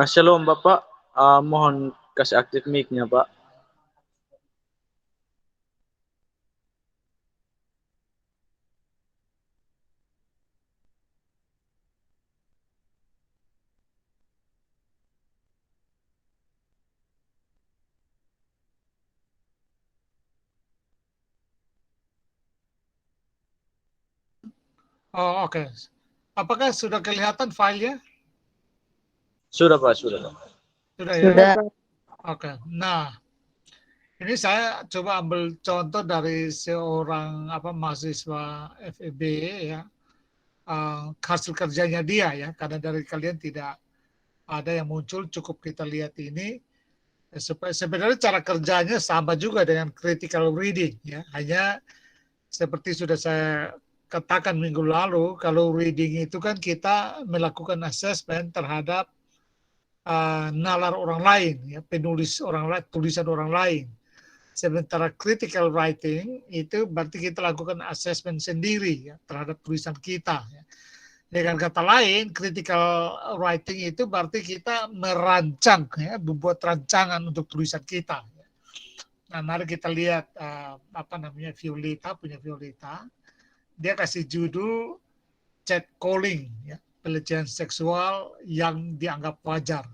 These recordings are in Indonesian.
Shalom Bapak, mohon kasih aktif mic-nya Pak. Oh, oke. Apakah sudah kelihatan filenya? Sudah Pak, sudah Pak. Sudah ya? Sudah. Oke. Nah, ini saya coba ambil contoh dari seorang mahasiswa FEB ya. Hasil kerjanya dia ya, karena dari kalian tidak ada yang muncul, cukup kita lihat ini. Sebenarnya cara kerjanya sama juga dengan critical reading ya, hanya seperti sudah saya katakan minggu lalu, kalau reading itu kan kita melakukan assessment terhadap nalar orang lain, ya, penulis orang lain, tulisan orang lain. Sementara critical writing itu berarti kita lakukan assessment sendiri ya, terhadap tulisan kita. Ya. Dengan kata lain, critical writing itu berarti kita merancang, ya, membuat rancangan untuk tulisan kita. Ya. Nah, mari kita lihat Violeta, punya Violeta. Dia kasih judul catcalling, ya, pelecehan seksual yang dianggap wajar.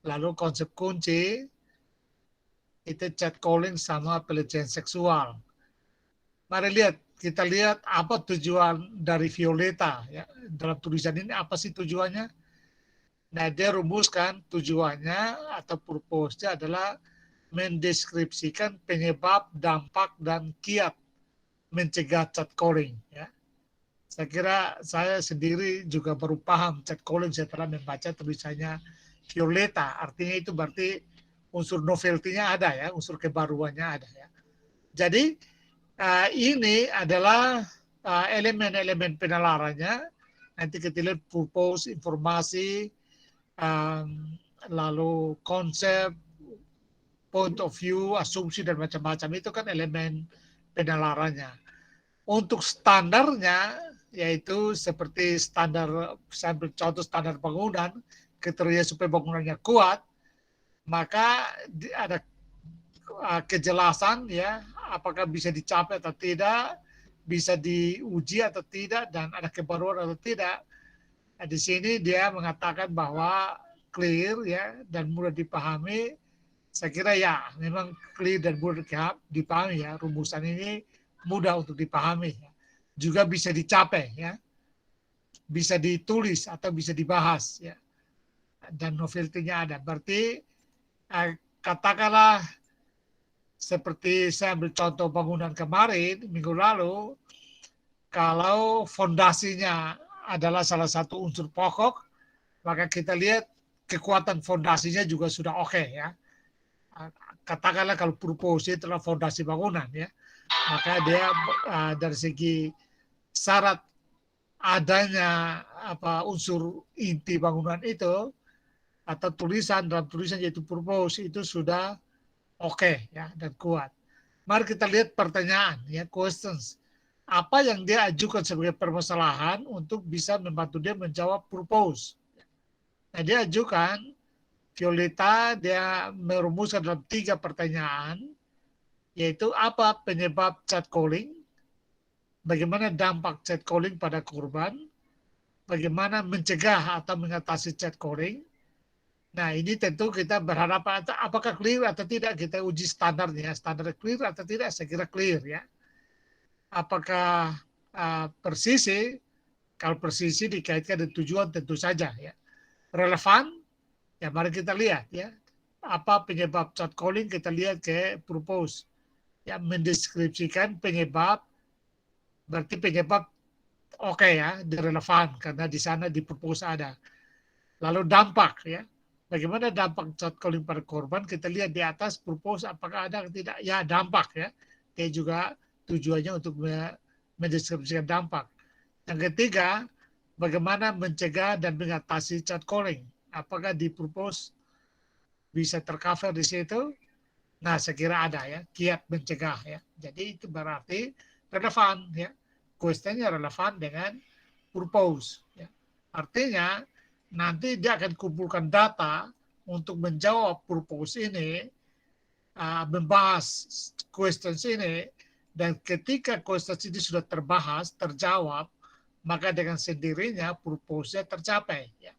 Lalu konsep kunci itu catcalling sama pelecehan seksual. Mari kita lihat apa tujuan dari Violeta ya. Dalam tulisan ini apa sih tujuannya? Nah, dia rumuskan tujuannya atau purpose-nya adalah mendeskripsikan penyebab, dampak, dan kiat mencegah catcalling. Ya. Saya kira saya sendiri juga baru paham catcalling setelah membaca tulisannya Violeta. Artinya itu berarti unsur novelty-nya ada ya, unsur kebaruannya ada ya. Jadi ini adalah elemen-elemen penalarannya. Nanti kita lihat purpose, informasi, lalu konsep, point of view, asumsi dan macam-macam itu kan elemen penalarannya. Untuk standarnya yaitu seperti standar, saya ambil contoh standar bangunan, kriteria supaya bangunannya kuat, maka ada kejelasan ya, apakah bisa dicapai atau tidak, bisa diuji atau tidak, dan ada kebaruan atau tidak. Nah, di sini dia mengatakan bahwa clear ya dan mudah dipahami. Saya kira ya memang clear dan mudah dipahami ya, rumusan ini mudah untuk dipahami ya. Juga bisa dicapai ya, bisa ditulis atau bisa dibahas ya, dan novelty-nya ada. Berarti katakanlah seperti saya ambil contoh bangunan kemarin minggu lalu, kalau fondasinya adalah salah satu unsur pokok, maka kita lihat kekuatan fondasinya juga sudah oke ya. Katakanlah kalau purpose itu adalah fondasi bangunan ya, maka dia dari segi syarat adanya unsur inti bangunan itu atau tulisan dalam tulisan yaitu purpose itu sudah oke ya dan kuat. Mari kita lihat pertanyaan ya, questions. Apa yang dia ajukan sebagai permasalahan untuk bisa membantu dia menjawab purpose. Nah, dia ajukan Violeta, dia merumuskan dalam 3 pertanyaan, yaitu apa penyebab catcalling, bagaimana dampak catcalling pada korban, bagaimana mencegah atau mengatasi catcalling. Nah, ini tentu kita berharap apakah clear atau tidak, kita uji standarnya. Standar clear atau tidak, saya kira clear ya. Apakah persisi, kalau persisi dikaitkan dengan tujuan tentu saja ya. Relevan, ya mari kita lihat ya. Apa penyebab catcalling, kita lihat ke purpose. Ya, mendeskripsikan penyebab, berarti penyebab oke ya, relevan karena di sana di purpose ada. Lalu dampak ya, bagaimana dampak catcalling pada korban, kita lihat di atas purpose apakah ada atau tidak. Ya, dampak ya. Dia juga tujuannya untuk mendeskripsikan dampak. Yang ketiga, bagaimana mencegah dan mengatasi catcalling. Apakah di purpose bisa tercover di situ? Nah, saya kira ada ya, kiat mencegah ya. Jadi itu berarti relevan ya. Questionnya relevan dengan purpose ya. Artinya nanti dia akan kumpulkan data untuk menjawab purpose ini, membahas questions ini, dan ketika questions ini sudah terbahas, terjawab, maka dengan sendirinya purpose-nya tercapai. Ya.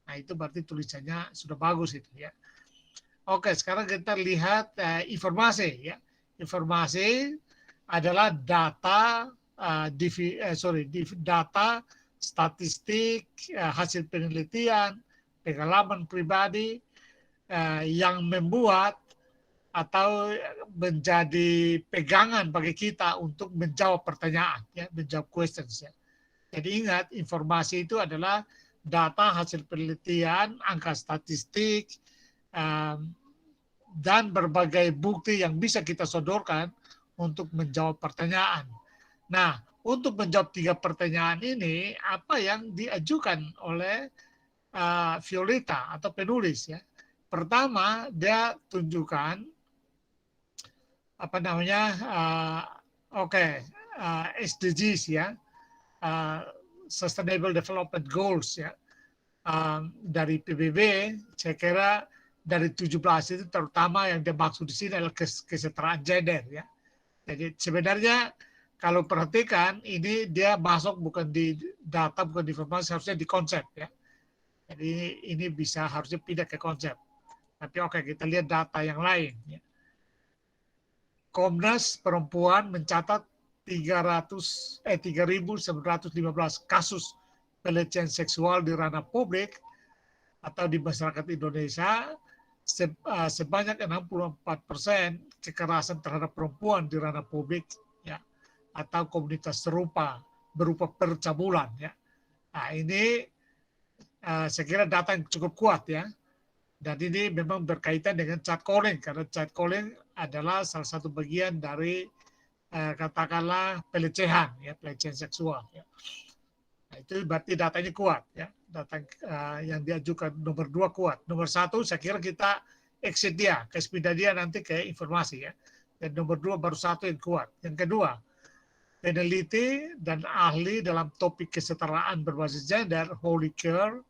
Nah itu berarti tulisannya sudah bagus itu ya. Oke, sekarang kita lihat informasi ya. Informasi adalah data data statistik, hasil penelitian, pengalaman pribadi yang membuat atau menjadi pegangan bagi kita untuk menjawab pertanyaan, ya, menjawab questions. Ya. Jadi ingat, informasi itu adalah data hasil penelitian, angka statistik, dan berbagai bukti yang bisa kita sodorkan untuk menjawab pertanyaan. Nah, untuk menjawab 3 pertanyaan ini, apa yang diajukan oleh Violeta atau penulis ya. Pertama, dia tunjukkan apa namanya, SDGs ya, Sustainable Development Goals ya, dari PBB. Saya kira dari 17 itu terutama yang dimaksud di sini adalah kesetaraan gender ya. Jadi sebenarnya kalau perhatikan ini dia masuk bukan di data, bukan di informasi, harusnya di konsep ya. Jadi ini bisa harusnya pindah ke konsep. Tapi oke, kita lihat data yang lain ya. Komnas Perempuan mencatat 3.915 kasus pelecehan seksual di ranah publik atau di masyarakat Indonesia. Sebanyak 64% kekerasan terhadap perempuan di ranah publik ya, atau komunitas serupa berupa percabulan ya. Nah ini saya kira data yang cukup kuat ya. Dan ini memang berkaitan dengan catcalling, karena catcalling adalah salah satu bagian dari katakanlah pelecehan, ya, pelecehan seksual. Ya. Nah, itu berarti datanya kuat, ya. Data yang diajukan nomor 2 kuat. Nomor 1 saya kira kita exit dia, pindah dia nanti ke informasi ya. Dan nomor 2 baru 1 yang kuat. Yang kedua, peneliti dan ahli dalam topik kesetaraan berbasis gender, Holly Kerr,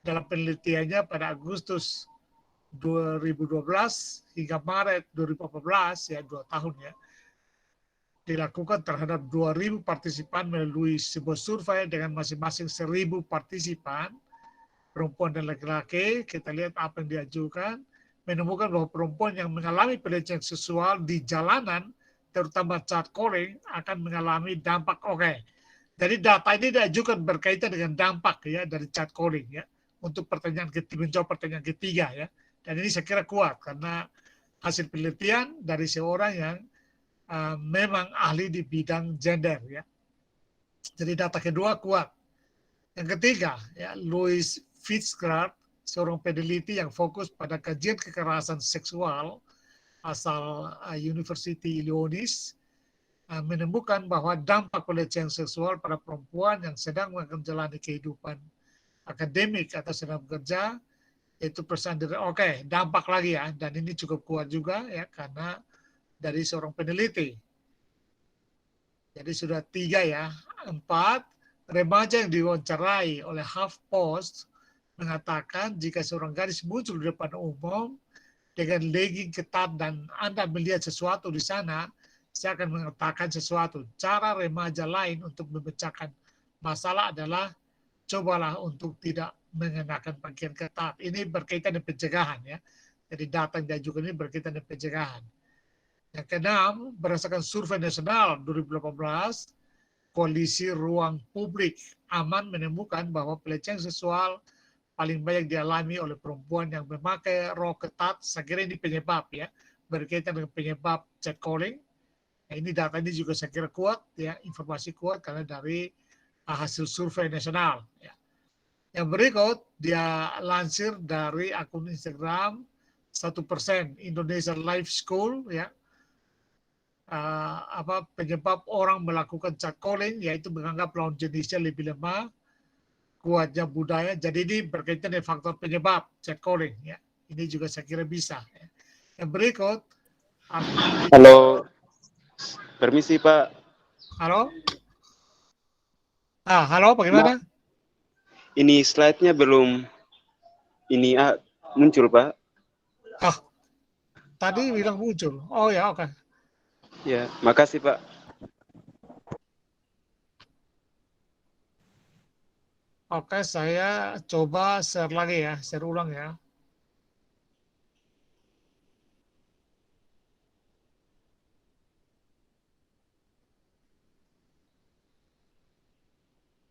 dalam penelitiannya pada Agustus 2012 hingga Maret 2014, ya 2 tahun ya, dilakukan terhadap 2.000 partisipan melalui sebuah survei dengan masing-masing 1.000 partisipan, perempuan dan laki-laki. Kita lihat apa yang diajukan, menemukan bahwa perempuan yang mengalami pelecehan seksual di jalanan, terutama catcalling, akan mengalami dampak. Jadi data ini diajukan berkaitan dengan dampak ya dari catcalling ya. Untuk pertanyaan ketiga, menjawab pertanyaan ketiga ya. Dan ini saya kira kuat karena hasil penelitian dari seorang yang memang ahli di bidang gender ya. Jadi data kedua kuat. Yang ketiga ya, Louis Fitzgerald, seorang peneliti yang fokus pada kajian kekerasan seksual asal University Illinois, menemukan bahwa dampak pelecehan seksual pada perempuan yang sedang menjalani kehidupan akademik atau sedang bekerja itu persandera. Dampak lagi ya, dan ini cukup kuat juga ya karena dari seorang peneliti. Jadi sudah 3 ya. 4, remaja yang diwawancarai oleh HuffPost mengatakan jika seorang gadis muncul di depan umum dengan legging ketat dan Anda melihat sesuatu di sana, saya akan mengatakan sesuatu. Cara remaja lain untuk memecahkan masalah adalah cobalah untuk tidak mengenakan pakaian ketat. Ini berkaitan dengan pencegahan ya. Jadi data yang diajukan ini berkaitan dengan pencegahan. Yang keenam, berdasarkan survei nasional 2018, Koalisi Ruang Publik Aman menemukan bahwa pelecehan seksual paling banyak dialami oleh perempuan yang memakai rok ketat. Saya kira ini penyebab ya, berkaitan dengan penyebab catcalling. Nah, ini data ini juga saya kira kuat ya, informasi kuat karena dari hasil survei nasional. Ya. Yang berikut dia lansir dari akun Instagram 1% Indonesia Life School ya. Penyebab orang melakukan catcalling yaitu menganggap lawan jenisnya lebih lemah, kuatnya budaya. Jadi ini berkaitan dengan faktor penyebab catcalling ya. Ini juga saya kira bisa. Ya. Yang berikut. Halo, permisi Pak. Halo. Halo, bagaimana? Ini slide-nya belum ini muncul Pak. Ah, tadi bilang muncul. Oh ya, oke. Ya, makasih Pak. Oke, saya coba share lagi ya, share ulang ya.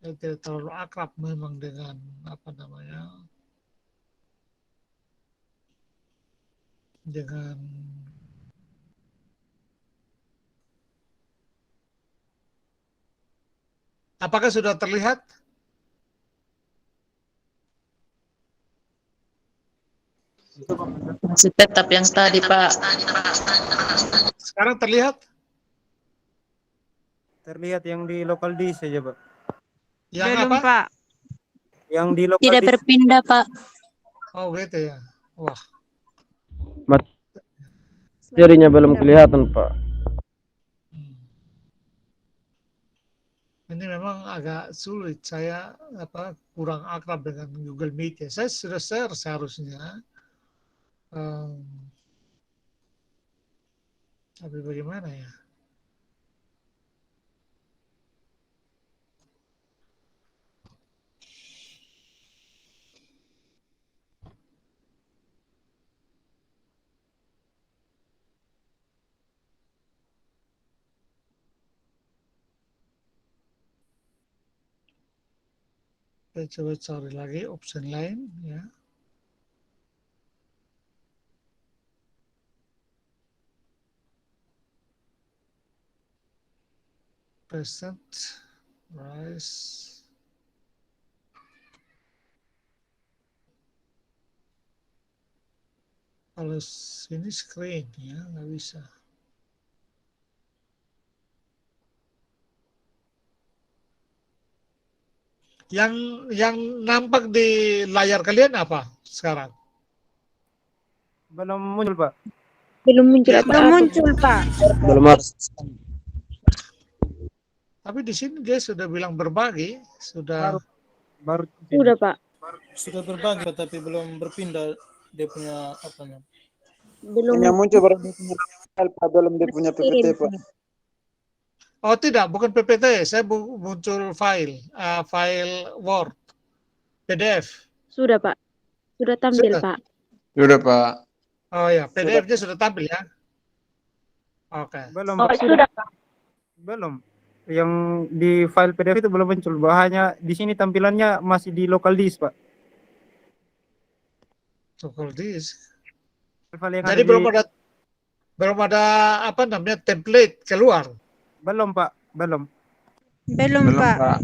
Saya tidak terlalu akrab memang dengan apa namanya, dengan apakah sudah terlihat? Masih tetap yang tadi, Pak. Sekarang terlihat? Terlihat yang di lokal disk saja, Pak. Yang Belum, apa? Pak. Yang di lokal Tidak disk. berpindah, Pak. Oh gitu ya. Wah, Jadinya belum kelihatan, Pak. hmm. Ini memang agak sulit. Saya kurang akrab dengan Google Meet ya. Saya sudah share seharusnya. Em, tapi bagaimana ya? Saya coba cari lagi option lain ya. Present, rise. Kalau sini screen ya, nggak bisa. Yang nampak di layar kalian apa sekarang? Belum muncul, Pak. Belum muncul apa-apa. Belum muncul, Pak. Belum ada. Tapi di sini dia sudah bilang berbagi, sudah. Baru Sudah, Pak. Sudah berbagi tapi belum berpindah dia punya apa namanya. Belum. Yang muncul baru dia punya file, Pak, belum dia punya PPT, Pak. Oh tidak, bukan PPT, saya muncul file, file Word, PDF. Sudah, Pak. Sudah tampil, Sudah? Pak. Sudah, Pak. Oh ya, PDF-nya sudah tampil ya. Oke. belum, Oh, Pak. sudah, Pak. Belum. Yang di file PDF itu belum muncul. Hanya di sini tampilannya masih di local disk, Pak. Local disk. File yang Jadi ada belum ada apa namanya template keluar. belum, Pak. Belum. Belum, Belum, Pak. Pak.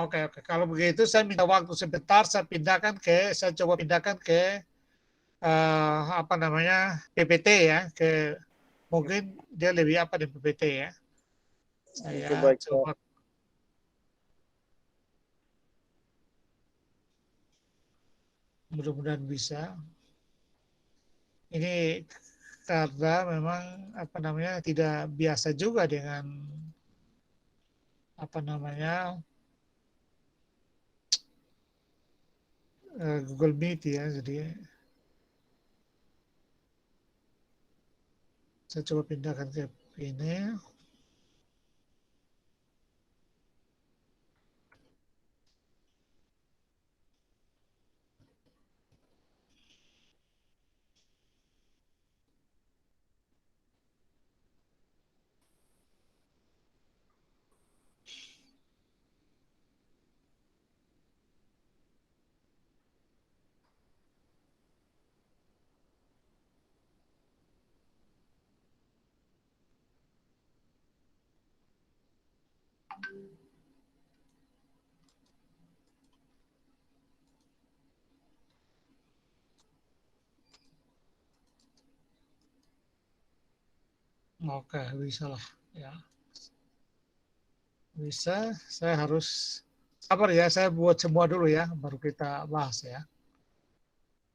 Oke. Kalau begitu saya minta waktu sebentar, saya coba pindahkan ke apa namanya PPT ya, ke mungkin dia lebih apa di PPT ya. Saya Baik, coba. Mudah-mudahan bisa. Ini karena memang apa namanya tidak biasa juga dengan apa namanya Google Meet ya, jadi saya coba pindahkan ke ini. Oke, bisa lah ya. Bisa, saya harus sabar ya, saya buat semua dulu ya, baru kita bahas ya.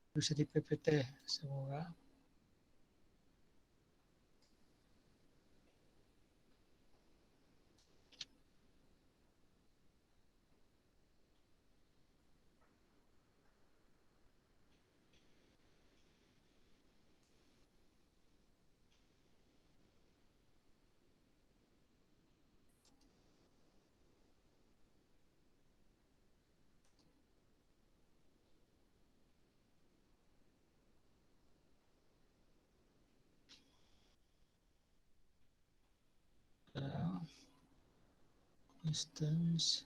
Bisa di PPT, semoga. Instance.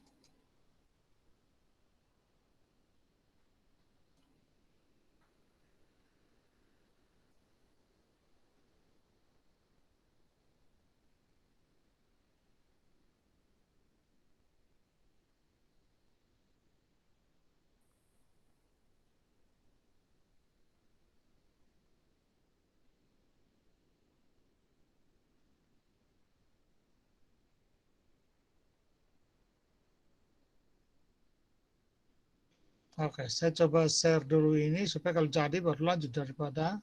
Oke, saya coba share dulu ini supaya kalau jadi baru lanjut daripada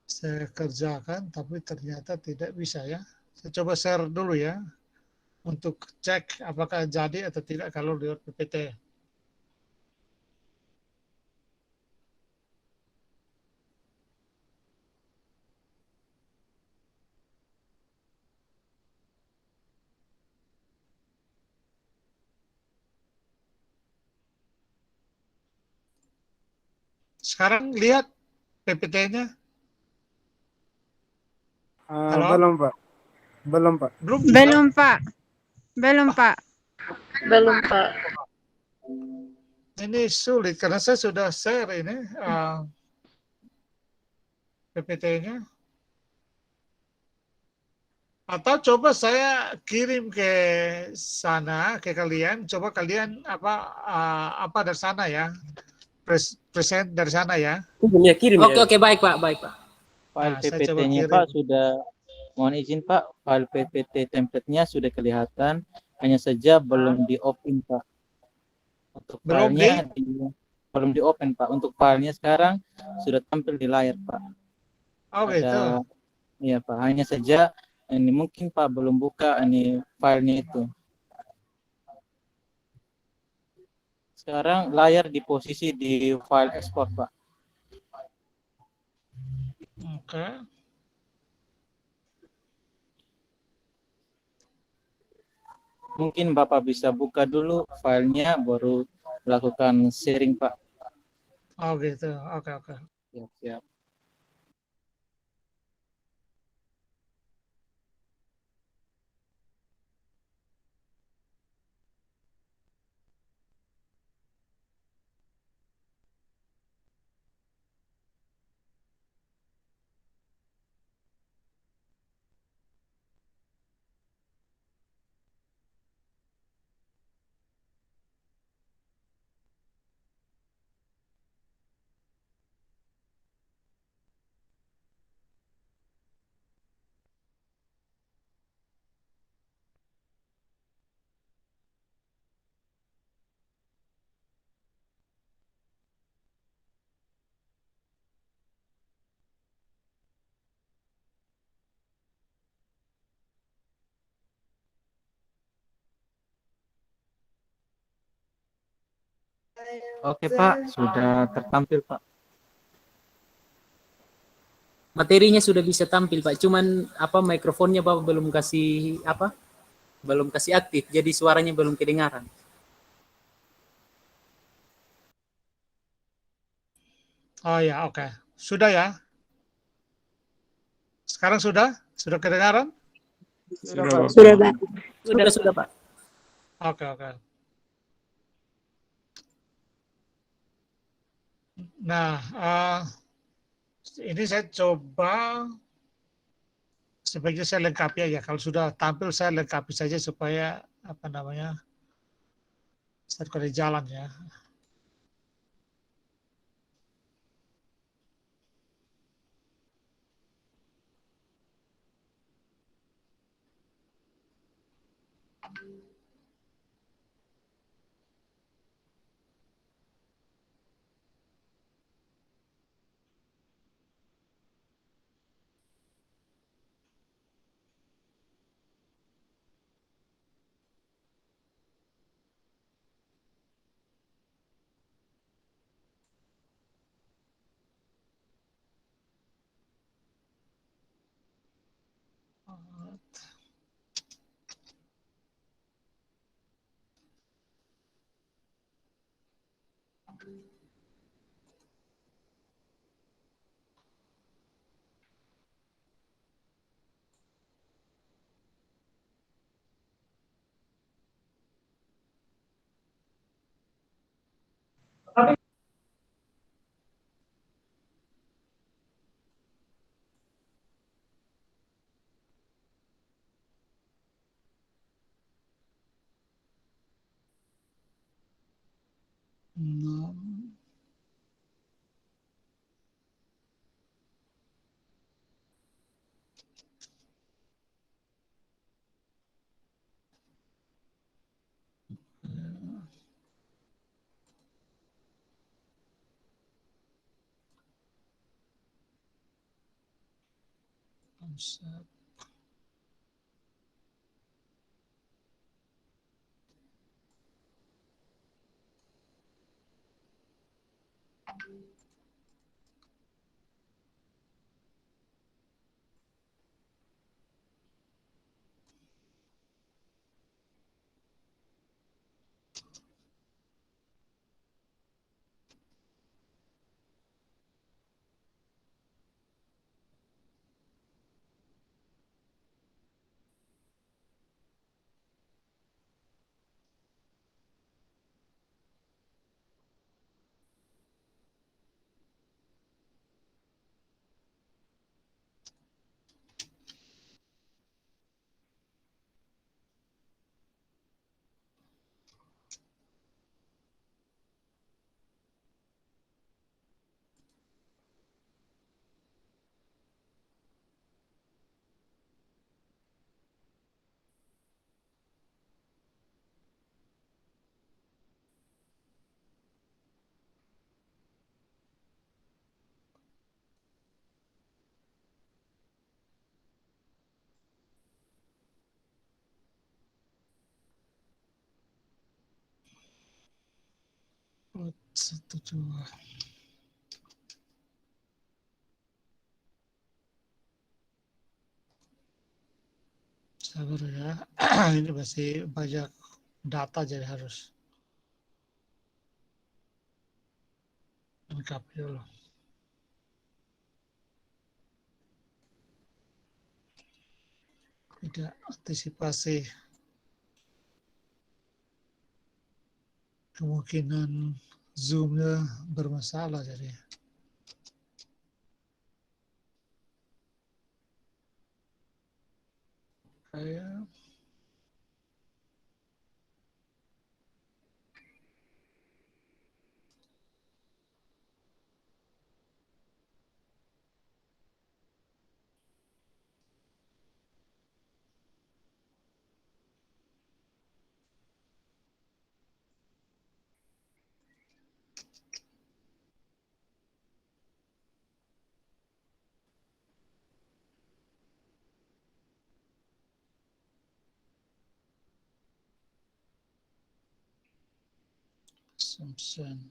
saya kerjakan, tapi ternyata tidak bisa ya. Saya coba share dulu ya, untuk cek apakah jadi atau tidak kalau lewat PPT. Sekarang lihat PPT-nya. Halo? Belum Pak. Belum Pak. Belum bisa? Belum, Pak. Belum, Pak. Belum, Pak. Ini sulit karena saya sudah share ini PPT-nya. Atau coba saya kirim ke sana, ke kalian. Coba kalian apa dari sana ya, present dari sana ya. Kirim ya. Oke, baik Pak, baik Pak. File Nah, saya coba PPT-nya kirim. Pak sudah, mohon izin Pak, file PPT template-nya sudah kelihatan, hanya saja belum di-open Pak. Untuk Belum filenya belum di-open Pak. Untuk filenya sekarang sudah tampil di layar Pak. Oh gitu. Iya Pak, hanya saja ini mungkin Pak belum buka ini filenya itu. Sekarang layar di posisi di file export Pak. Oke. Mungkin Bapak bisa buka dulu filenya baru lakukan sharing Pak. Oh gitu. Oke, oke. Siap. Oke Pak, sudah tertampil Pak. Materinya sudah bisa tampil Pak, cuman mikrofonnya Bapak belum kasih belum kasih aktif, jadi suaranya belum kedengaran. Oh ya, oke. Sudah ya? Sekarang sudah? Sudah kedengaran? Sudah Pak. Sudah, Pak. Sudah Pak. Oke, oke. Nah, ini saya coba sebaiknya saya lengkapi aja. Kalau sudah tampil saya lengkapi saja supaya saya kalau jalan ya. Satu dua. Sabar ya. Ini masih banyak data jadi harus lengkap dulu. Tidak antisipasi kemungkinan Zoom-nya bermasalah jadi. Kayak Simpson.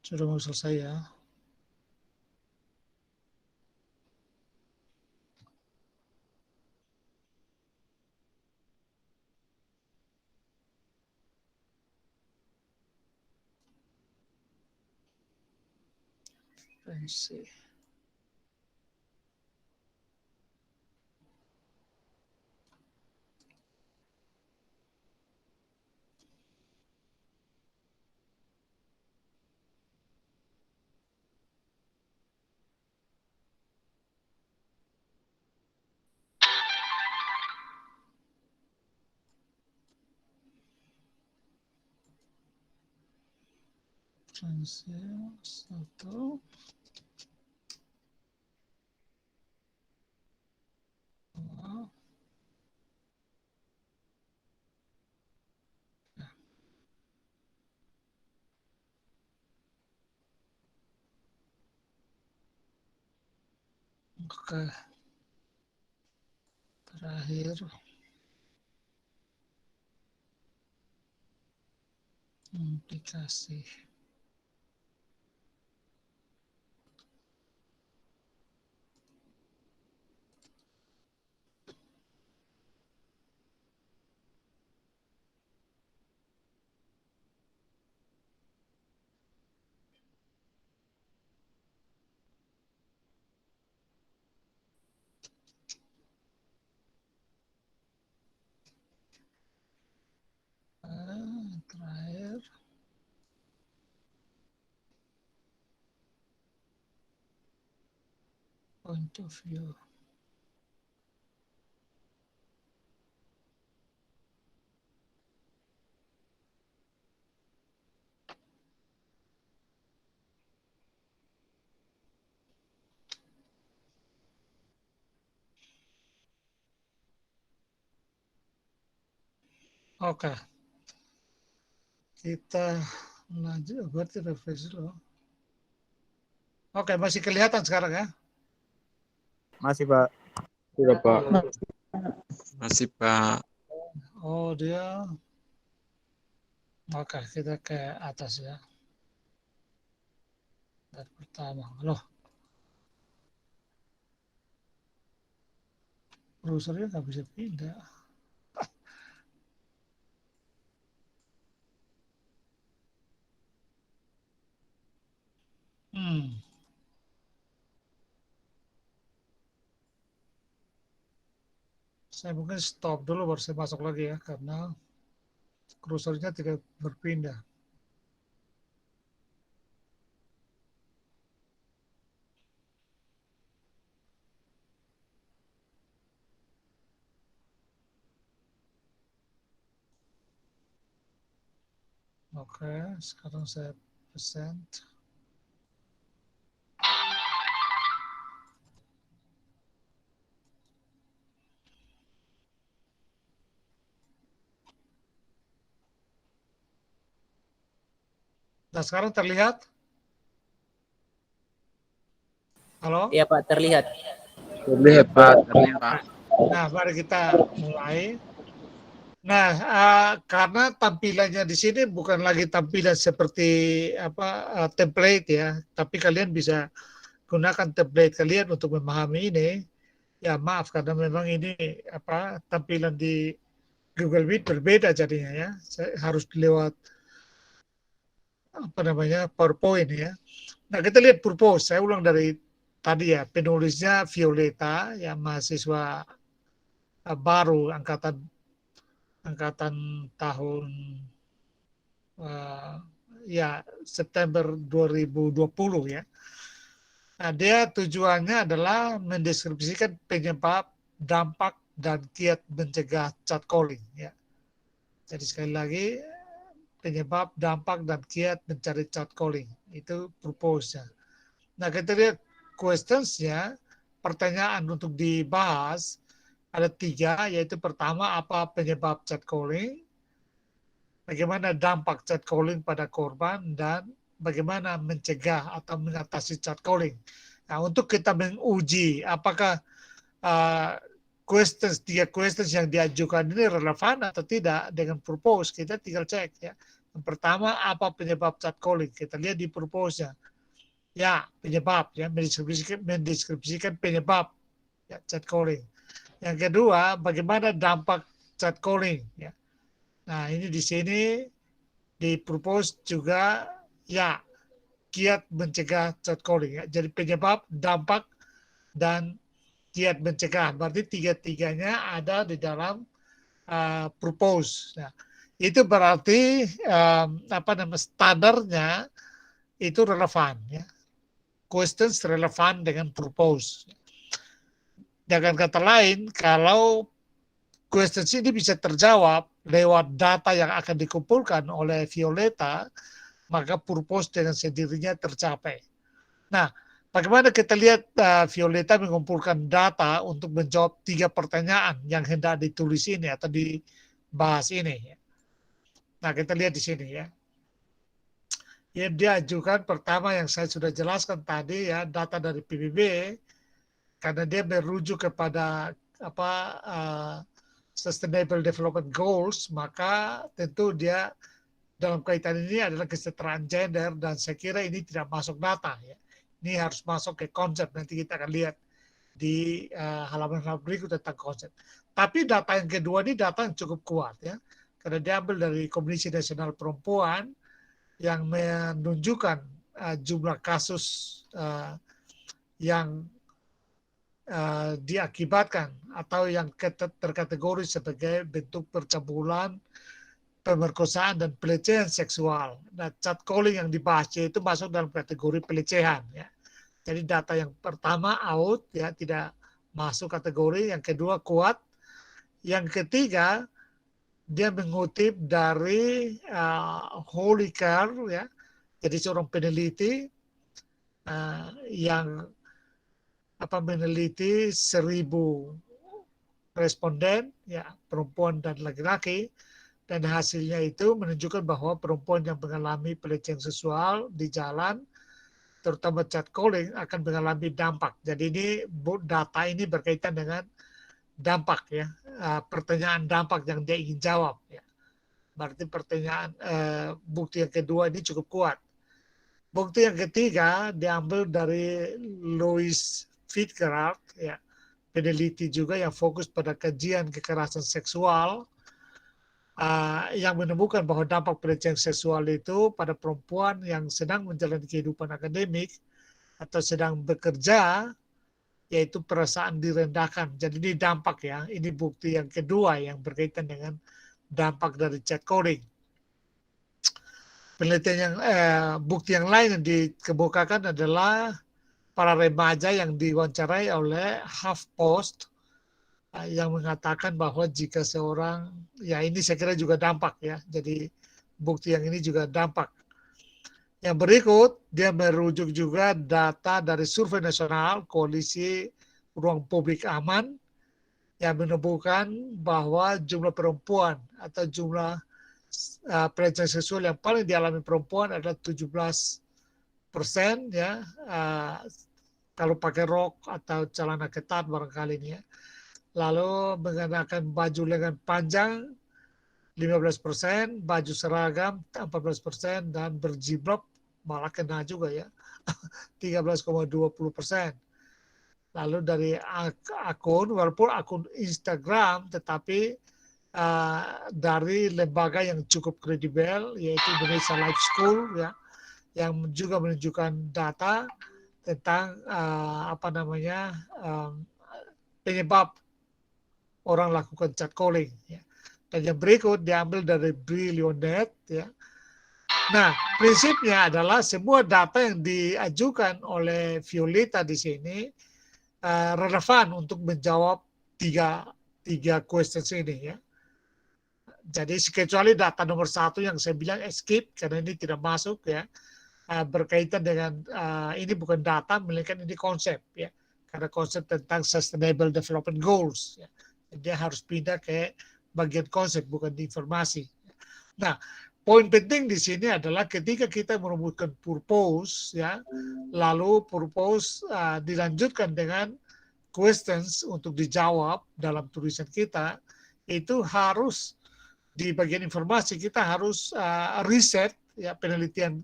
Sudah mau selesai ya. Fancy. Transil 1. Dua. Oke. Terakhir. Aplikasi. Terakhir. Point of view. Oke. Kita lanjut, berarti refresh dulu. Oke, masih kelihatan sekarang ya? Masih Pak. Sudah Pak. Masih Pak. Oh, dia. Oke, kita ke atas ya. Dari pertama. Loh. Browsernya nggak bisa pindah. Saya mungkin stop dulu baru saya masuk lagi ya, karena kursornya tidak berpindah. Oke, sekarang saya present. Nah, sekarang terlihat? Halo? Iya Pak, terlihat. Terlihat Pak. Terlihat. Nah, mari kita mulai. Nah, karena tampilannya di sini bukan lagi tampilan seperti template ya, tapi kalian bisa gunakan template kalian untuk memahami ini. Ya maaf karena memang ini tampilan di Google Meet berbeda jadinya ya. Saya harus lewat PowerPoint ya. Nah, kita lihat purpose. Saya ulang dari tadi ya, penulisnya Violeta ya, mahasiswa baru angkatan tahun September 2020 ya. Nah, dia tujuannya adalah mendeskripsikan penyebab, dampak, dan kiat mencegah catcalling ya. Jadi sekali lagi, penyebab, dampak, dan kiat mencari catcalling. Itu purpose-nya. Nah, kita lihat questions-nya, pertanyaan untuk dibahas, ada 3, yaitu pertama, apa penyebab catcalling, bagaimana dampak catcalling pada korban, dan bagaimana mencegah atau mengatasi catcalling. Nah, untuk kita menguji apakah 3 questions yang diajukan ini relevan atau tidak dengan purpose, kita tinggal cek ya. Yang pertama, apa penyebab catcalling? Kita lihat di purpose-nya. Ya, penyebab ya, mendeskripsikan penyebab ya, catcalling. Yang kedua, bagaimana dampak catcalling ya. Nah, ini di sini di purpose juga ya, kiat mencegah catcalling ya. Jadi penyebab, dampak, dan kiat mencegah. Berarti 3-tiganya ada di dalam purpose. Nah, itu berarti standarnya itu relevan ya. Questions relevan dengan purpose. Dengan kata lain, kalau questions ini bisa terjawab lewat data yang akan dikumpulkan oleh Violeta, maka purpose dengan sendirinya tercapai. Nah, bagaimana kita lihat Violeta mengumpulkan data untuk menjawab 3 pertanyaan yang hendak ditulis ini atau dibahas ini. Nah, kita lihat di sini ya. Yang diajukan pertama yang saya sudah jelaskan tadi ya, data dari PBB, karena dia merujuk kepada Sustainable Development Goals, maka tentu dia dalam kaitan ini adalah kesetaraan gender, dan saya kira ini tidak masuk data ya. Ini harus masuk ke konsep, nanti kita akan lihat di halaman-halaman berikut tentang konsep. Tapi data yang kedua ini data yang cukup kuat ya, karena diambil dari Komisi Nasional Perempuan yang menunjukkan jumlah kasus yang diakibatkan atau yang terkategori sebagai bentuk percabulan, pemerkosaan dan pelecehan seksual. Nah, catcalling yang dibahas itu masuk dalam kategori pelecehan ya. Jadi data yang pertama out ya, tidak masuk kategori, yang kedua kuat, yang ketiga dia mengutip dari Holy Car ya. Jadi seorang peneliti yang meneliti 1.000 responden ya, perempuan dan laki-laki, dan hasilnya itu menunjukkan bahwa perempuan yang mengalami pelecehan seksual di jalan, terutama catcalling, akan mengalami dampak. Jadi ini data ini berkaitan dengan dampak ya, pertanyaan dampak yang dia ingin jawab ya. Berarti pertanyaan bukti yang kedua ini cukup kuat. Bukti yang ketiga diambil dari Louis Fitzgerald ya, peneliti juga yang fokus pada kajian kekerasan seksual, yang menemukan bahwa dampak pelecehan seksual itu pada perempuan yang sedang menjalani kehidupan akademik atau sedang bekerja, yaitu perasaan direndahkan. Jadi ini dampak ya, ini bukti yang kedua yang berkaitan dengan dampak dari catcalling. Penelitian yang bukti yang lain yang dikemukakan adalah para remaja yang diwawancarai oleh HuffPost yang mengatakan bahwa jika seorang, ya ini saya kira juga dampak ya, jadi bukti yang ini juga dampak. Yang berikut, dia merujuk juga data dari Survei Nasional Koalisi Ruang Publik Aman yang menemukan bahwa jumlah perempuan atau jumlah pelecehan seksual yang paling dialami perempuan adalah 17% ya, kalau pakai rok atau celana ketat barangkali ini ya. Lalu mengenakan baju lengan panjang 15%, baju seragam 14%, dan berjilbab malah kena juga ya 13,20%. Lalu dari akun, walaupun akun Instagram, tetapi dari lembaga yang cukup kredibel yaitu Indonesia Life School ya, yang juga menunjukkan data tentang penyebab orang lakukan catcalling ya. Dan yang berikut diambil dari Brilionet ya. Nah, prinsipnya adalah semua data yang diajukan oleh Violeta di sini relevan untuk menjawab tiga questions ini ya. Jadi kecuali data nomor 1 yang saya bilang skip karena ini tidak masuk ya, berkaitan dengan ini bukan data melainkan ini konsep ya, karena konsep tentang Sustainable Development Goals ya. Dia harus pindah ke bagian konsep bukan di informasi. Nah, poin penting di sini adalah ketika kita merumuskan purpose ya, lalu purpose dilanjutkan dengan questions untuk dijawab dalam tulisan kita, itu harus di bagian informasi kita harus riset ya, penelitian,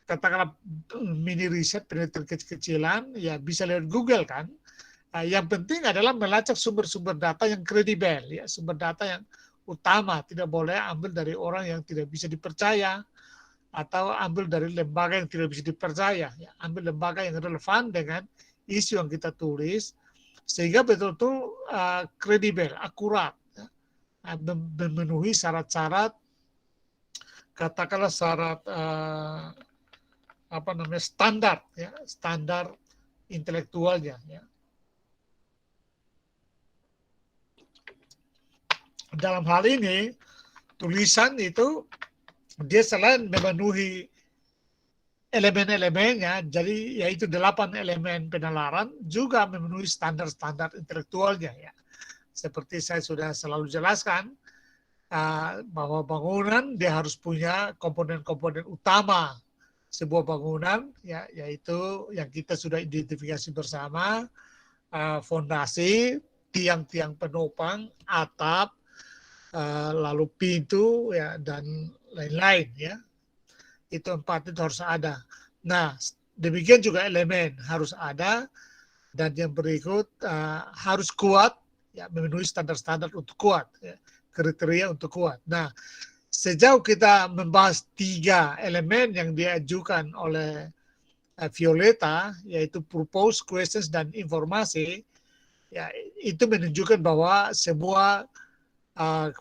katakanlah mini riset, penelitian kecil-kecilan ya, bisa lewat Google kan. Yang penting adalah melacak sumber-sumber data yang kredibel ya, sumber data yang utama, tidak boleh ambil dari orang yang tidak bisa dipercaya atau ambil dari lembaga yang tidak bisa dipercaya ya, ambil lembaga yang relevan dengan isu yang kita tulis sehingga betul-betul kredibel, akurat ya, memenuhi syarat-syarat, katakanlah syarat standar ya, standar intelektualnya ya. Dalam hal ini tulisan itu dia selain memenuhi elemen-elemennya, jadi yaitu 8 elemen penalaran juga memenuhi standar-standar intelektualnya ya. Seperti saya sudah selalu jelaskan, bahwa bangunan dia harus punya komponen-komponen utama sebuah bangunan, ya, yaitu yang kita sudah identifikasi bersama, fondasi, tiang-tiang penopang, atap, lalu pintu, ya, dan lain-lain, ya. Itu 4 itu harus ada. Nah, demikian juga elemen harus ada, dan yang berikut harus kuat, ya, memenuhi standar-standar untuk kuat, ya, kriteria untuk kuat. Nah, sejauh kita membahas 3 elemen yang diajukan oleh Violeta, yaitu purpose, questions, dan informasi, ya, itu menunjukkan bahwa sebuah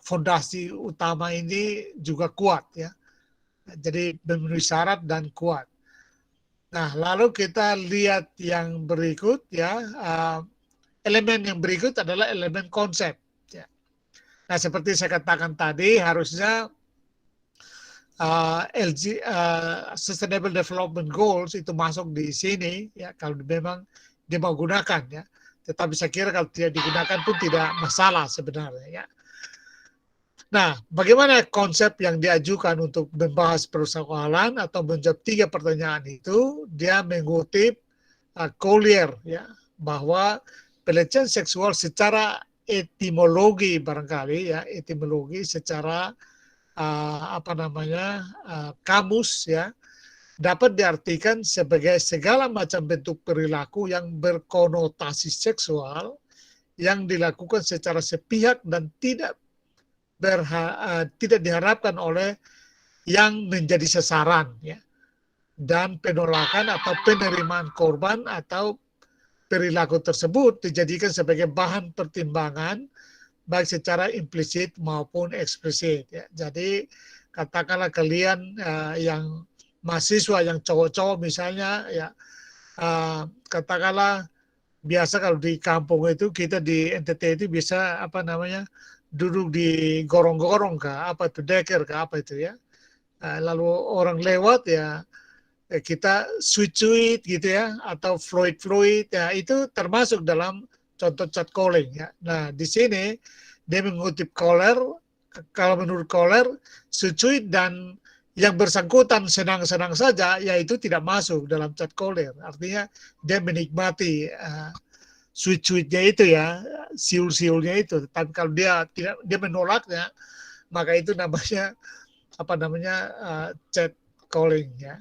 fondasi utama ini juga kuat, ya. Jadi memenuhi syarat dan kuat. Nah, lalu kita lihat yang berikut, ya. Elemen yang berikut adalah elemen konsep. Ya. Nah, seperti saya katakan tadi, harusnya Sustainable Development Goals itu masuk di sini, ya, kalau memang dia mau gunakan, ya. Tetapi saya kira kalau tidak digunakan pun tidak masalah sebenarnya, ya. Nah, bagaimana konsep yang diajukan untuk membahas persoalan atau menjawab 3 pertanyaan itu? Dia mengutip Collier, ya, bahwa pelecehan seksual secara etimologi barangkali, ya, etimologi secara kamus, ya, dapat diartikan sebagai segala macam bentuk perilaku yang berkonotasi seksual yang dilakukan secara sepihak dan tidak diharapkan oleh yang menjadi sasaran, ya, dan penolakan atau penerimaan korban atau perilaku tersebut dijadikan sebagai bahan pertimbangan baik secara implisit maupun eksplisit, ya. Jadi katakanlah kalian yang mahasiswa yang cowok-cowok misalnya, ya, katakanlah biasa kalau di kampung itu kita di NTT itu bisa duduk di gorong-gorong kah, itu deker kah, itu, ya. Lalu orang lewat, ya, kita sweet gitu, ya, atau fluid, ya, itu termasuk dalam contoh catcalling, ya. Nah, di sini dia mengutip Collier, kalau menurut Collier, sweet dan yang bersangkutan senang-senang saja, yaitu tidak masuk dalam catcalling. Artinya dia menikmati sweet-sweetnya itu, ya, siul-siulnya itu. Tapi kalau dia menolaknya, maka itu namanya catcalling, ya.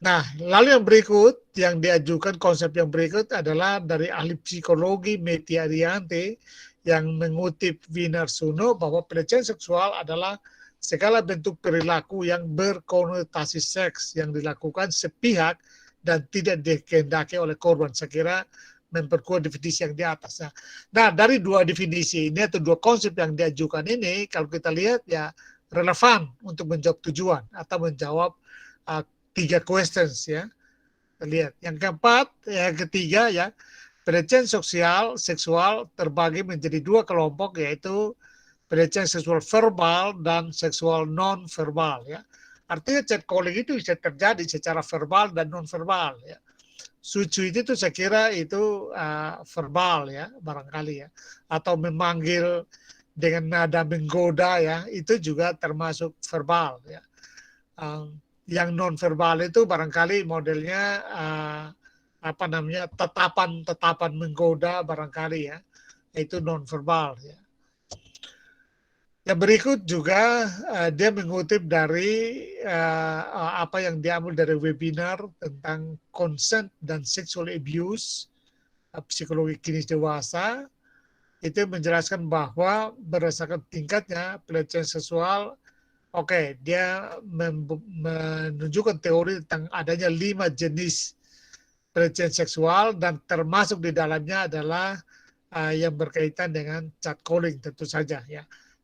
Nah, lalu yang berikut yang diajukan konsep yang berikut adalah dari ahli psikologi Meti Arianti yang mengutip Winarsuno bahwa pelecehan seksual adalah segala bentuk perilaku yang berkonotasi seks yang dilakukan sepihak dan tidak dikehendaki oleh korban. Saya kira memperkuat definisi yang di atas. Nah, dari 2 definisi ini atau 2 konsep yang diajukan ini, kalau kita lihat, ya, relevan untuk menjawab tujuan atau menjawab 3 questions, ya. Lihat. Yang keempat, yang ketiga, ya, pelecehan seksual terbagi menjadi 2 kelompok, yaitu pelecehan seksual verbal dan seksual non-verbal, ya. Artinya catcalling itu bisa terjadi secara verbal dan non-verbal, ya. Sweet itu saya kira itu verbal, ya, barangkali, ya. Atau memanggil dengan nada menggoda, ya, itu juga termasuk verbal, ya. Yang non-verbal itu barangkali modelnya tatapan menggoda barangkali, ya, itu non-verbal, ya. Yang berikut juga dia mengutip dari apa yang diambil dari webinar tentang consent dan sexual abuse, psikologi klinis dewasa. Itu menjelaskan bahwa berdasarkan tingkatnya pelecehan seksual, dia menunjukkan teori tentang adanya 5 jenis pelecehan seksual dan termasuk di dalamnya adalah yang berkaitan dengan catcalling tentu saja, ya.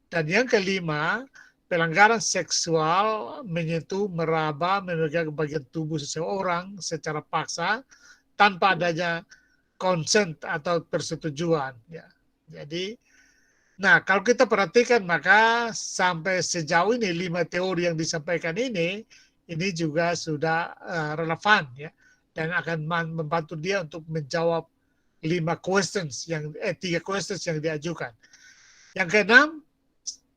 Dan yang kelima, pelanggaran seksual menyentuh, meraba, memegang bagian tubuh seseorang secara paksa tanpa adanya consent atau persetujuan, ya. Jadi, nah, kalau kita perhatikan maka sampai sejauh ini 5 teori yang disampaikan ini ini juga sudah relevan ya, dan akan membantu dia untuk menjawab 3 questions yang diajukan. Yang keenam,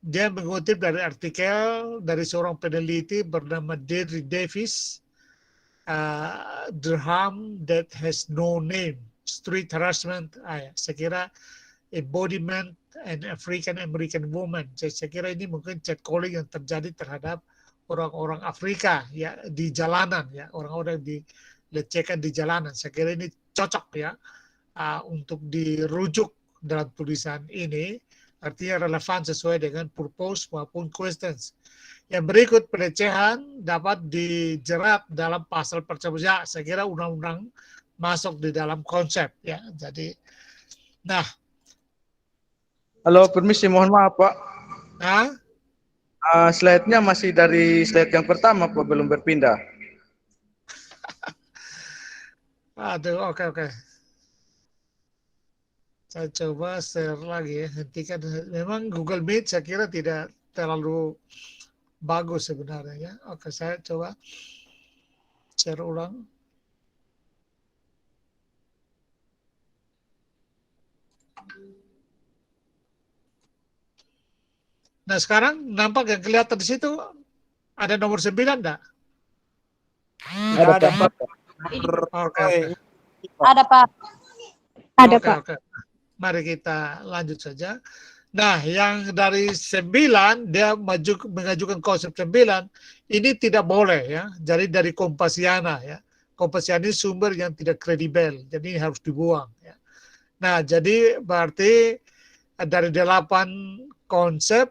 dia mengutip dari artikel dari seorang peneliti bernama Deirdre Davis, The Harm That Has No Name, Street Harassment. Saya kira embodiment and African American woman. Saya kira ini mungkin catcalling yang terjadi terhadap orang-orang Afrika ya di jalanan ya, orang-orang dilecehkan di jalanan. Saya kira ini cocok ya untuk dirujuk dalam tulisan ini, artinya relevan sesuai dengan purpose maupun questions. Yang berikut, pelecehan dapat dijerat dalam pasal percobaan. Ya, saya kira undang-undang masuk di dalam konsep ya. Jadi, nah. Halo, permisi, mohon maaf Pak. Nah, slide-nya masih dari slide yang pertama Pak, belum berpindah. aduh, oke. Saya coba share lagi ya, hentikan. Memang Google Meet saya kira tidak terlalu bagus sebenarnya ya. Oke, saya coba share ulang. Nah, sekarang nampak yang kelihatan di situ ada nomor 9 enggak? Ada Pak. Oke. Ada, Pak. Ada, Oke, Pak. oke. Mari kita lanjut saja. Nah, yang dari 9, dia mengajukan konsep 9, ini tidak boleh ya. Jadi dari Kompasiana ya. Kompasiana ini sumber yang tidak kredibel, jadi ini harus dibuang ya. Nah, jadi berarti dari 8 konsep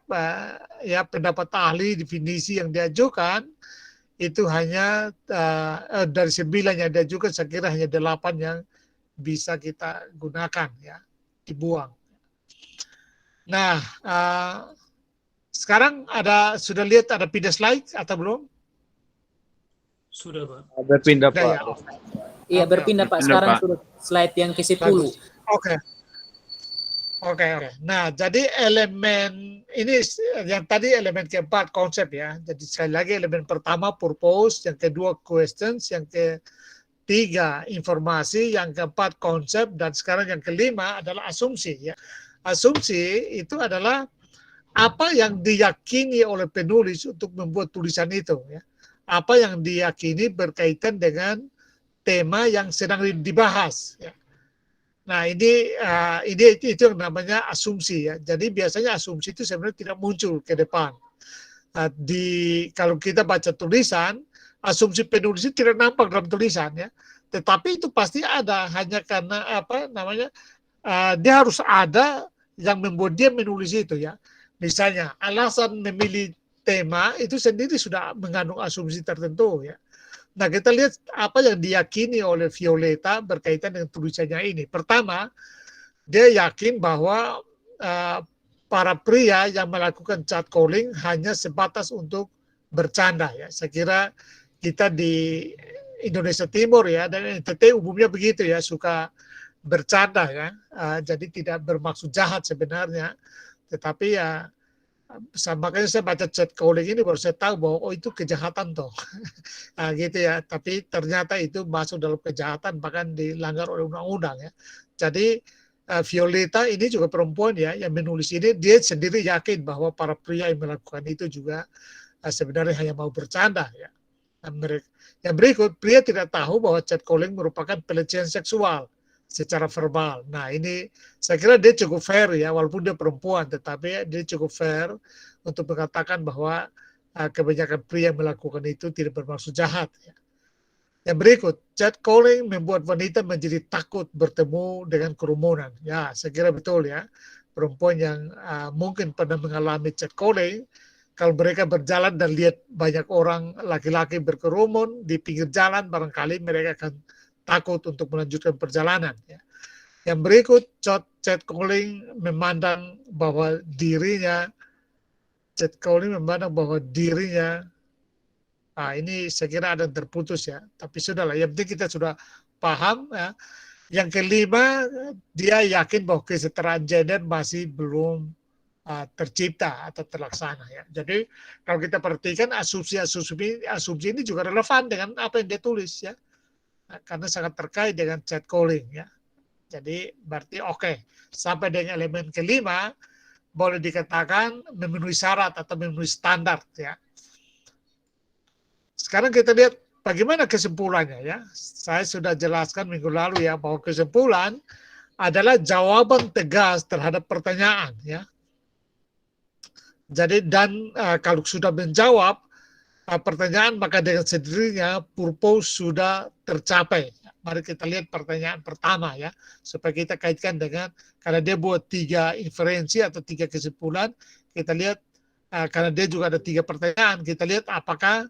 ya pendapat ahli definisi yang diajukan itu hanya dari 9 yang diajukan, saya kira hanya 8 yang bisa kita gunakan ya, dibuang. Nah, sekarang sudah lihat ada pindah slide atau belum? Sudah, Pak. Berpindah Pak. Ya. Iya, berpindah Pak. Sekarang Pak. sudah slide yang ke-10. Oke. Nah, jadi elemen ini yang tadi elemen keempat konsep ya. Jadi sekali lagi elemen pertama purpose, yang kedua questions, yang ketiga informasi, yang keempat konsep, dan sekarang yang kelima adalah asumsi ya. Asumsi itu adalah apa yang diyakini oleh penulis untuk membuat tulisan itu ya. Apa yang diyakini berkaitan dengan tema yang sedang dibahas ya. Nah, ini itu yang namanya asumsi ya. Jadi biasanya asumsi itu sebenarnya tidak muncul ke depan. Kalau kita baca tulisan, asumsi penulis itu tidak nampak dalam tulisan ya. Tetapi itu pasti ada, hanya karena dia harus ada yang membuat dia menulis itu ya. Misalnya alasan memilih tema itu sendiri sudah mengandung asumsi tertentu ya. Nah, kita lihat apa yang diyakini oleh Violeta berkaitan dengan tulisannya ini. Pertama, dia yakin bahwa para pria yang melakukan catcalling hanya sebatas untuk bercanda ya. Saya kira kita di Indonesia Timur ya, dan NTT umumnya begitu ya, suka bercanda ya. Jadi tidak bermaksud jahat sebenarnya, tetapi ya makanya saya baca catcalling ini baru saya tahu bahwa itu kejahatan toh. Gitu ya, tapi ternyata itu masuk dalam kejahatan, bahkan dilanggar oleh undang-undang ya. Jadi Violeta ini juga perempuan ya yang menulis ini, dia sendiri yakin bahwa para pria yang melakukan itu juga sebenarnya hanya mau bercanda ya. Yang berikut, pria tidak tahu bahwa catcalling merupakan pelecehan seksual secara verbal. Nah, ini saya kira dia cukup fair ya, walaupun dia perempuan, tetapi dia cukup fair untuk mengatakan bahwa kebanyakan pria yang melakukan itu tidak bermaksud jahat ya. Yang berikut, catcalling membuat wanita menjadi takut bertemu dengan kerumunan. Ya, saya kira betul ya. Perempuan yang mungkin pernah mengalami catcalling, kalau mereka berjalan dan lihat banyak orang laki-laki berkerumun di pinggir jalan, barangkali mereka akan takut untuk melanjutkan perjalanan. Ya. Yang berikut, catcalling memandang bahwa dirinya, ini saya kira ada yang terputus ya, tapi sudahlah, yang penting kita sudah paham ya. Yang kelima, dia yakin bahwa kesetaraan gender masih belum tercipta atau terlaksana ya. Jadi kalau kita perhatikan asumsi ini juga relevan dengan apa yang dia tulis ya. Karena sangat terkait dengan chat calling ya. Jadi berarti oke. Sampai dengan elemen kelima boleh dikatakan memenuhi syarat atau memenuhi standar ya. Sekarang kita lihat bagaimana kesimpulannya ya. Saya sudah jelaskan minggu lalu ya bahwa kesimpulan adalah jawaban tegas terhadap pertanyaan ya. Jadi dan kalau sudah menjawab pertanyaan maka dengan sendirinya purpose sudah tercapai. Mari kita lihat pertanyaan pertama ya supaya kita kaitkan dengan karena dia buat 3 inferensi atau 3 kesimpulan. Kita lihat karena dia juga ada 3 pertanyaan. Kita lihat apakah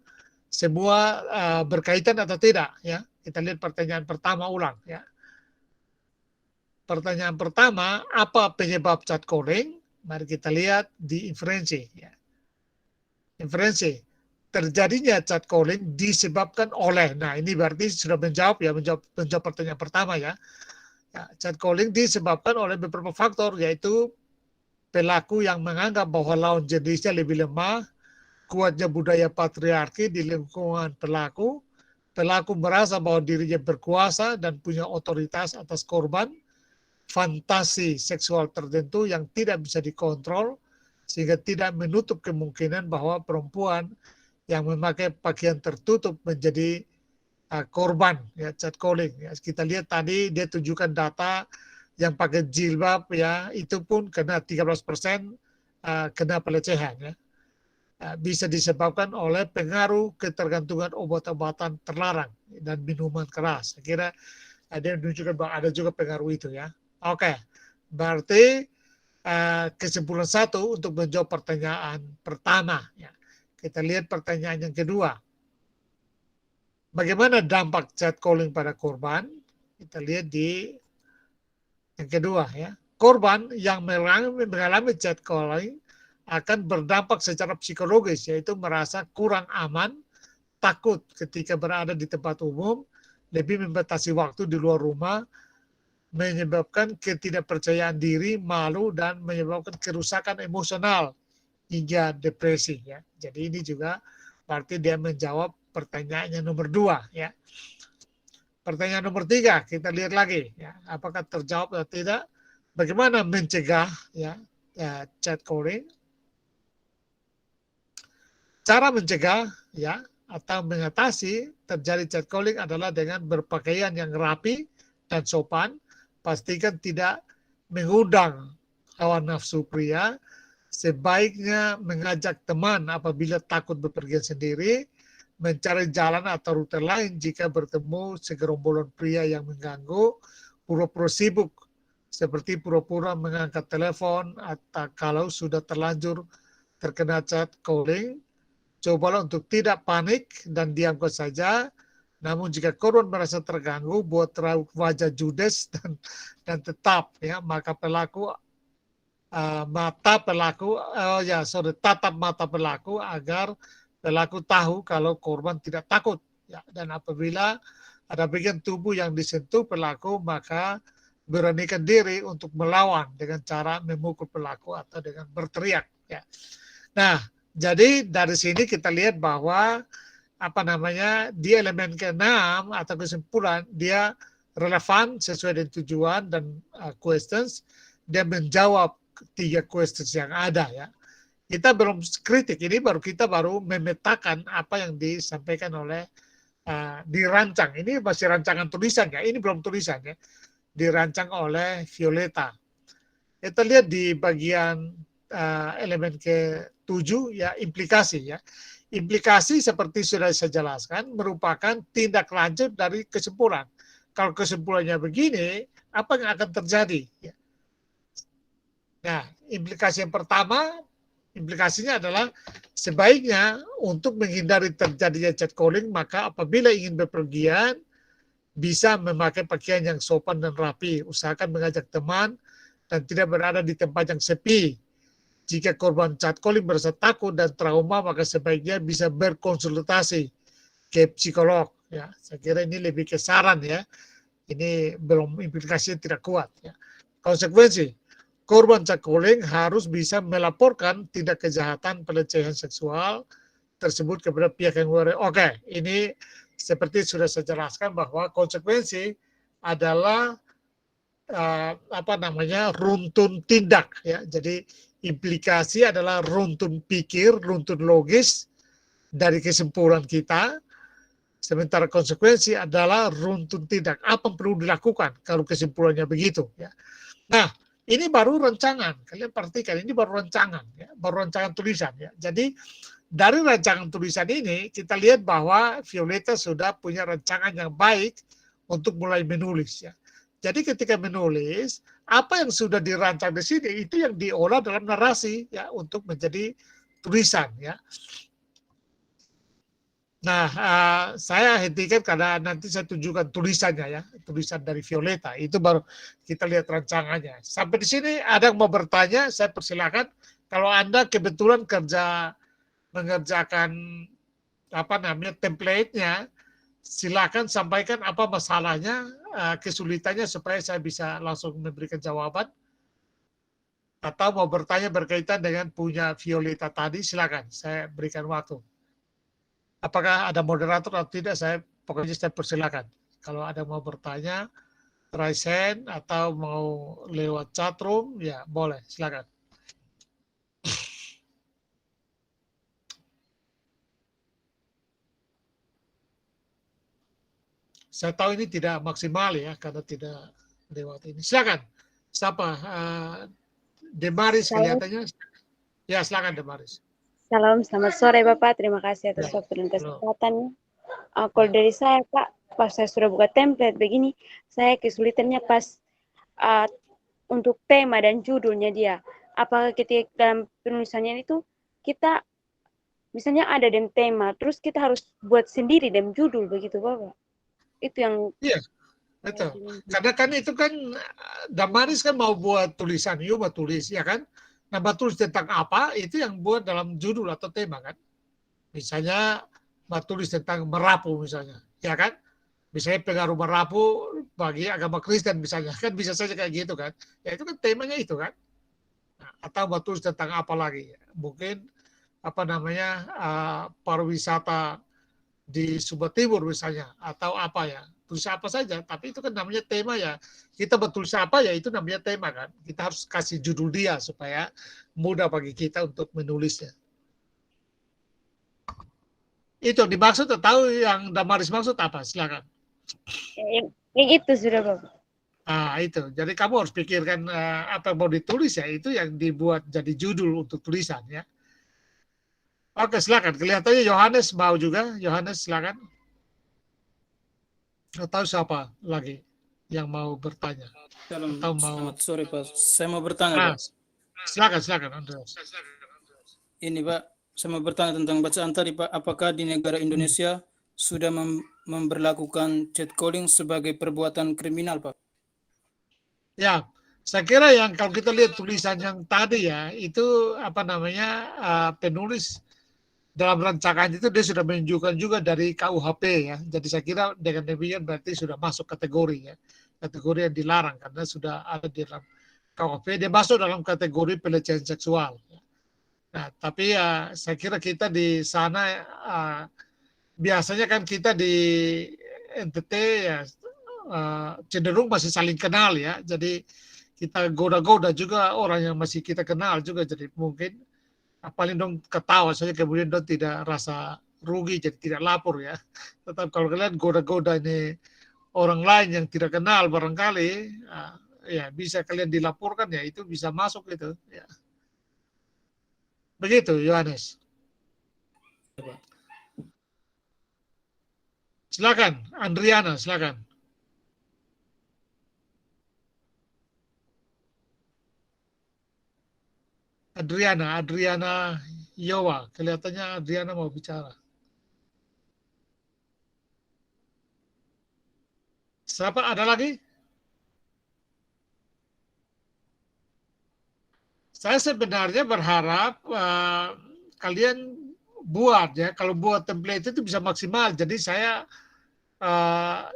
semua berkaitan atau tidak ya. Kita lihat pertanyaan pertama ulang ya. Pertanyaan pertama, apa penyebab chat calling? Mari kita lihat di inferensi. Ya. Inferensi, terjadinya chat calling disebabkan oleh. Nah ini berarti sudah menjawab ya, menjawab pertanyaan pertama ya. Chat calling disebabkan oleh beberapa faktor, yaitu pelaku yang menganggap bahwa lawan jenisnya lebih lemah, kuatnya budaya patriarki di lingkungan pelaku, pelaku merasa bahwa dirinya berkuasa dan punya otoritas atas korban, fantasi seksual tertentu yang tidak bisa dikontrol sehingga tidak menutup kemungkinan bahwa perempuan yang memakai pakaian tertutup menjadi korban ya chat calling ya. Kita lihat tadi dia tunjukkan data yang pakai jilbab ya itu pun kena 13% kena pelecehan ya. Bisa disebabkan oleh pengaruh ketergantungan obat-obatan terlarang dan minuman keras. Saya kira dia menunjukkan bahwa ada juga pengaruh itu ya. Oke, berarti kesimpulan 1 untuk menjawab pertanyaan pertama. Ya. Kita lihat pertanyaan yang kedua. Bagaimana dampak chat calling pada korban? Kita lihat di yang kedua. Ya. Korban yang mengalami chat calling akan berdampak secara psikologis, yaitu merasa kurang aman, takut ketika berada di tempat umum, lebih membatasi waktu di luar rumah, menyebabkan ketidakpercayaan diri, malu, dan menyebabkan kerusakan emosional hingga depresi. Ya. Jadi ini juga berarti dia menjawab pertanyaannya nomor 2. Ya. Pertanyaan nomor 3, kita lihat lagi. Ya. Apakah terjawab atau tidak? Bagaimana mencegah ya, chat calling? Cara mencegah ya atau mengatasi terjadi chat calling adalah dengan berpakaian yang rapi dan sopan. Pastikan tidak mengundang hawa nafsu pria. Sebaiknya mengajak teman apabila takut bepergian sendiri, mencari jalan atau rute lain jika bertemu segerombolan pria yang mengganggu, pura-pura sibuk, seperti pura-pura mengangkat telepon atau kalau sudah terlanjur terkena chat calling, cobalah untuk tidak panik dan diamkan saja. Namun jika korban merasa terganggu, buat wajah judes dan tetap ya maka pelaku tatap mata pelaku agar pelaku tahu kalau korban tidak takut ya. Dan apabila ada bagian tubuh yang disentuh pelaku, maka beranikan diri untuk melawan dengan cara memukul pelaku atau dengan berteriak ya. Nah, jadi dari sini kita lihat bahwa di elemen ke-6 atau kesimpulan dia relevan sesuai dengan tujuan dan questions, dia menjawab 3 questions yang ada ya. Kita belum kritik, ini kita baru memetakan apa yang disampaikan oleh dirancang. Ini masih rancangan tulisan ya, ini belum tulisan ya. Dirancang oleh Violeta. Kita lihat di bagian elemen ke-7 ya, implikasi ya. Implikasi seperti sudah saya jelaskan merupakan tindak lanjut dari kesimpulan. Kalau kesimpulannya begini, apa yang akan terjadi? Nah, implikasi yang pertama, implikasinya adalah sebaiknya untuk menghindari terjadinya chat calling, maka apabila ingin bepergian, bisa memakai pakaian yang sopan dan rapi. Usahakan mengajak teman dan tidak berada di tempat yang sepi. Jika korban chat calling merasa takut dan trauma, maka sebaiknya bisa berkonsultasi ke psikolog. Ya, saya kira ini lebih ke saran ya. Ini belum implikasinya tidak kuat. Ya. Konsekuensi, korban catcalling harus bisa melaporkan tindak kejahatan pelecehan seksual tersebut kepada pihak yang berwenang. Oke, ini seperti sudah saya jelaskan bahwa konsekuensi adalah runtun tindak ya. Jadi implikasi adalah runtun pikir, runtun logis dari kesimpulan kita. Sementara konsekuensi adalah runtun tindak. Apa yang perlu dilakukan kalau kesimpulannya begitu ya. Nah, ini baru rancangan. Kalian perhatikan, ini baru rancangan ya, baru rancangan tulisan ya. Jadi dari rancangan tulisan ini kita lihat bahwa Violeta sudah punya rancangan yang baik untuk mulai menulis ya. Jadi ketika menulis, apa yang sudah dirancang di sini itu yang diolah dalam narasi ya untuk menjadi tulisan ya. Nah, saya hentikan karena nanti saya tunjukkan tulisannya ya, tulisan dari Violeta. Itu baru kita lihat rancangannya. Sampai di sini ada yang mau bertanya, saya persilakan. Kalau Anda kebetulan mengerjakan template-nya, silakan sampaikan apa masalahnya, kesulitannya supaya saya bisa langsung memberikan jawaban. Atau mau bertanya berkaitan dengan punya Violeta tadi, silakan saya berikan waktu. Apakah ada moderator atau tidak, pokoknya saya persilakan. Kalau ada mau bertanya, raise hand atau mau lewat chatroom, ya boleh, silakan. Saya tahu ini tidak maksimal ya, karena tidak lewat ini. Silakan. Siapa? Demaris kelihatannya. Ya, silakan Demaris. Salam, selamat sore Bapak. Terima kasih atas waktu dan kesempatan. Kalau dari saya Pak, pas saya sudah buka template begini, saya kesulitannya pas untuk tema dan judulnya dia. Apakah ketika dalam penulisannya itu kita misalnya ada dem tema, terus kita harus buat sendiri dem judul begitu Bapak? Itu yang iya, betul. Karena kan itu kan Damaris kan mau buat tulisan, mau tulis ya kan? Nah, tulis tentang apa, itu yang buat dalam judul atau tema kan. Misalnya, tulis tentang merapu misalnya, ya kan. Misalnya pengaruh merapu bagi agama Kristen misalnya, kan bisa saja kayak gitu kan. Ya itu kan temanya itu kan. Nah, atau tulis tentang apa lagi. Mungkin, pariwisata di Sumba Timur misalnya, atau apa ya. Tulis apa saja, tapi itu kan namanya tema ya. Kita bertulis apa ya, itu namanya tema kan. Kita harus kasih judul dia supaya mudah bagi kita untuk menulisnya. Itu dimaksud atau yang Damaris maksud apa? Silakan. Yang itu sudah Bapak. Itu. Jadi kamu harus pikirkan apa yang mau ditulis ya, itu yang dibuat jadi judul untuk tulisan ya. Oke, silakan. Kelihatannya Yohanes mau juga. Yohanes, silakan. Atau siapa lagi yang mau bertanya? Selamat sore Pak. Saya mau bertanya Pak. Silakan Andreas. Ini Pak, saya mau bertanya tentang bacaan tadi Pak. Apakah di negara Indonesia sudah memberlakukan catcalling sebagai perbuatan kriminal Pak? Ya, saya kira yang kalau kita lihat tulisan yang tadi ya, itu penulis dalam rancangan itu dia sudah menunjukkan juga dari KUHP ya. Jadi saya kira dengan demikian berarti sudah masuk kategori ya. Kategori yang dilarang karena sudah ada di dalam KUHP. Dia masuk dalam kategori pelecehan seksual. Nah, tapi ya saya kira kita di sana biasanya kan kita di NTT ya cenderung masih saling kenal ya. Jadi kita goda-goda juga orang yang masih kita kenal juga. Jadi mungkin paling dong ketawa saja kemudian dong tidak rasa rugi jadi tidak lapor ya. Tetap kalau kalian goda-goda ini orang lain yang tidak kenal barangkali ya bisa kalian dilaporkan ya, itu bisa masuk itu ya. Begitu Yohanes. Silakan Andriana, silakan. Adriana Yowa, kelihatannya Adriana mau bicara. Siapa ada lagi? Saya sebenarnya berharap kalian buat ya, kalau buat template itu bisa maksimal. Jadi saya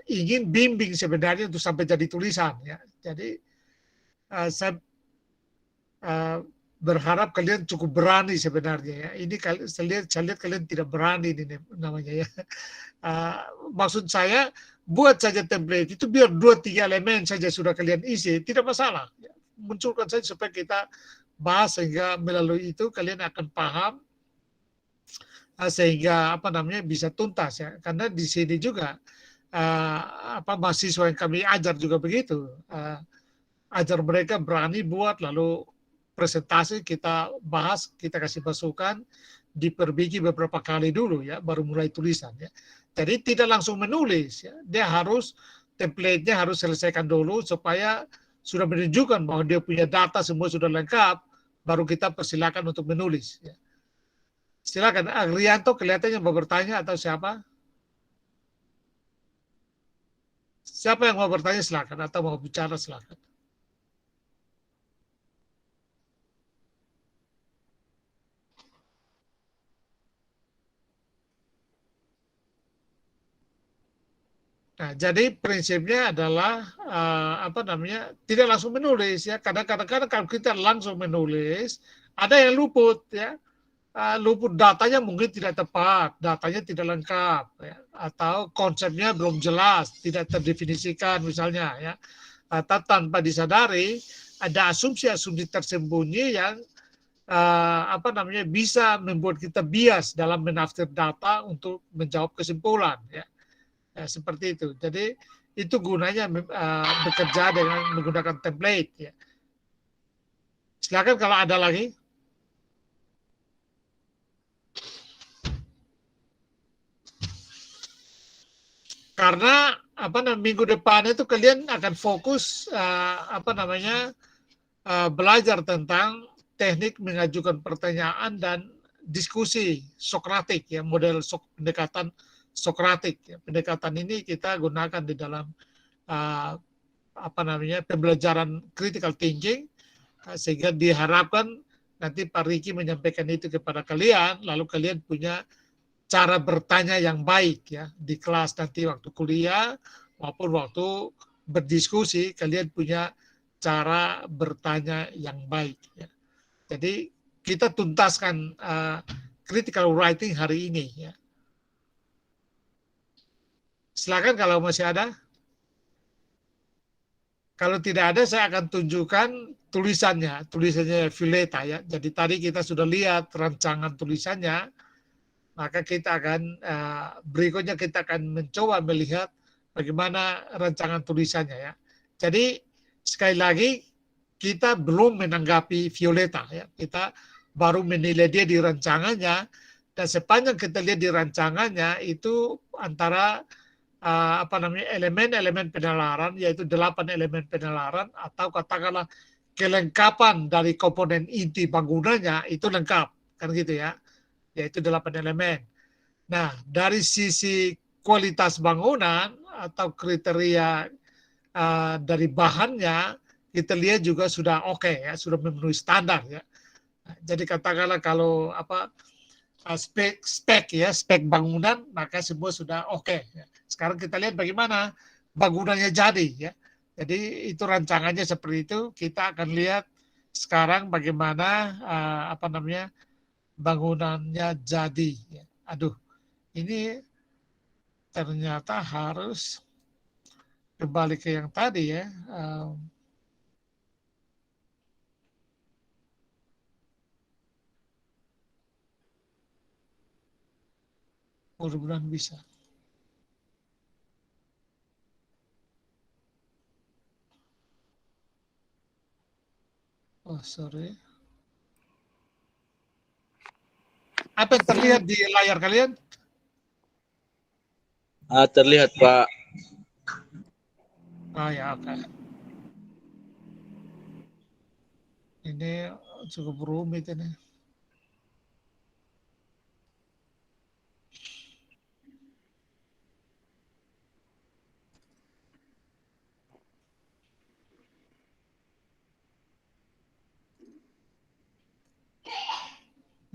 ingin bimbing sebenarnya untuk sampai jadi tulisan ya. Jadi saya berharap kalian cukup berani sebenarnya ya. Ini saya lihat kalian tidak berani ini namanya ya. Maksud saya buat saja template itu biar 2-3 elemen saja sudah kalian isi, tidak masalah. Munculkan saja supaya kita bahas sehingga melalui itu kalian akan paham sehingga bisa tuntas ya. Karena di sini juga mahasiswa yang kami ajar juga begitu. Ajar mereka berani buat lalu presentasi kita bahas, kita kasih masukan, diperbaiki beberapa kali dulu ya, baru mulai tulisan ya. Jadi tidak langsung menulis ya. Dia harus template-nya harus selesaikan dulu supaya sudah menunjukkan bahwa dia punya data semua sudah lengkap, baru kita persilakan untuk menulis ya. Silakan Agrianto, kelihatannya mau bertanya atau siapa? Siapa yang mau bertanya silakan atau mau bicara silakan. Nah, jadi prinsipnya adalah tidak langsung menulis ya. Kadang-kadang kalau kita langsung menulis, ada yang luput ya. Luput datanya mungkin tidak tepat, datanya tidak lengkap ya. Atau konsepnya belum jelas, tidak terdefinisikan misalnya ya. Atau tanpa disadari ada asumsi-asumsi tersembunyi yang bisa membuat kita bias dalam menafsir data untuk menjawab kesimpulan ya. Ya, seperti itu. Jadi itu gunanya bekerja dengan menggunakan template. Ya. Silakan kalau ada lagi. Karena minggu depan itu kalian akan fokus belajar tentang teknik mengajukan pertanyaan dan diskusi Sokratik ya, model pendekatan Sokratik. Pendekatan ini kita gunakan di dalam pembelajaran critical thinking sehingga diharapkan nanti Pak Riki menyampaikan itu kepada kalian, lalu kalian punya cara bertanya yang baik ya di kelas nanti waktu kuliah maupun waktu berdiskusi kalian punya cara bertanya yang baik. Ya. Jadi kita tuntaskan critical writing hari ini ya. Silakan kalau masih ada. Kalau tidak ada, saya akan tunjukkan tulisannya. Tulisannya Violeta ya. Jadi tadi kita sudah lihat rancangan tulisannya. Maka kita akan berikutnya kita akan mencoba melihat bagaimana rancangan tulisannya ya. Jadi sekali lagi kita belum menanggapi Violeta ya. Kita baru menilai dia di rancangannya dan sepanjang kita lihat di rancangannya itu antara elemen-elemen penalaran, yaitu 8 elemen penalaran atau katakanlah kelengkapan dari komponen inti bangunannya itu lengkap, kan gitu ya, yaitu 8 elemen. Nah, dari sisi kualitas bangunan atau kriteria dari bahannya, kita lihat juga sudah oke ya, sudah memenuhi standar ya. Jadi katakanlah kalau spek bangunan maka semua sudah oke. Sekarang kita lihat bagaimana bangunannya jadi ya. Jadi itu rancangannya seperti itu. Kita akan lihat sekarang bagaimana bangunannya jadi. Ya. Aduh, ini ternyata harus kembali ke yang tadi ya. Mudah-mudahan bisa. Oh, sorry. Apa yang terlihat di layar kalian? Terlihat, Pak. Oh ya, oke. Ini cukup rumit ini.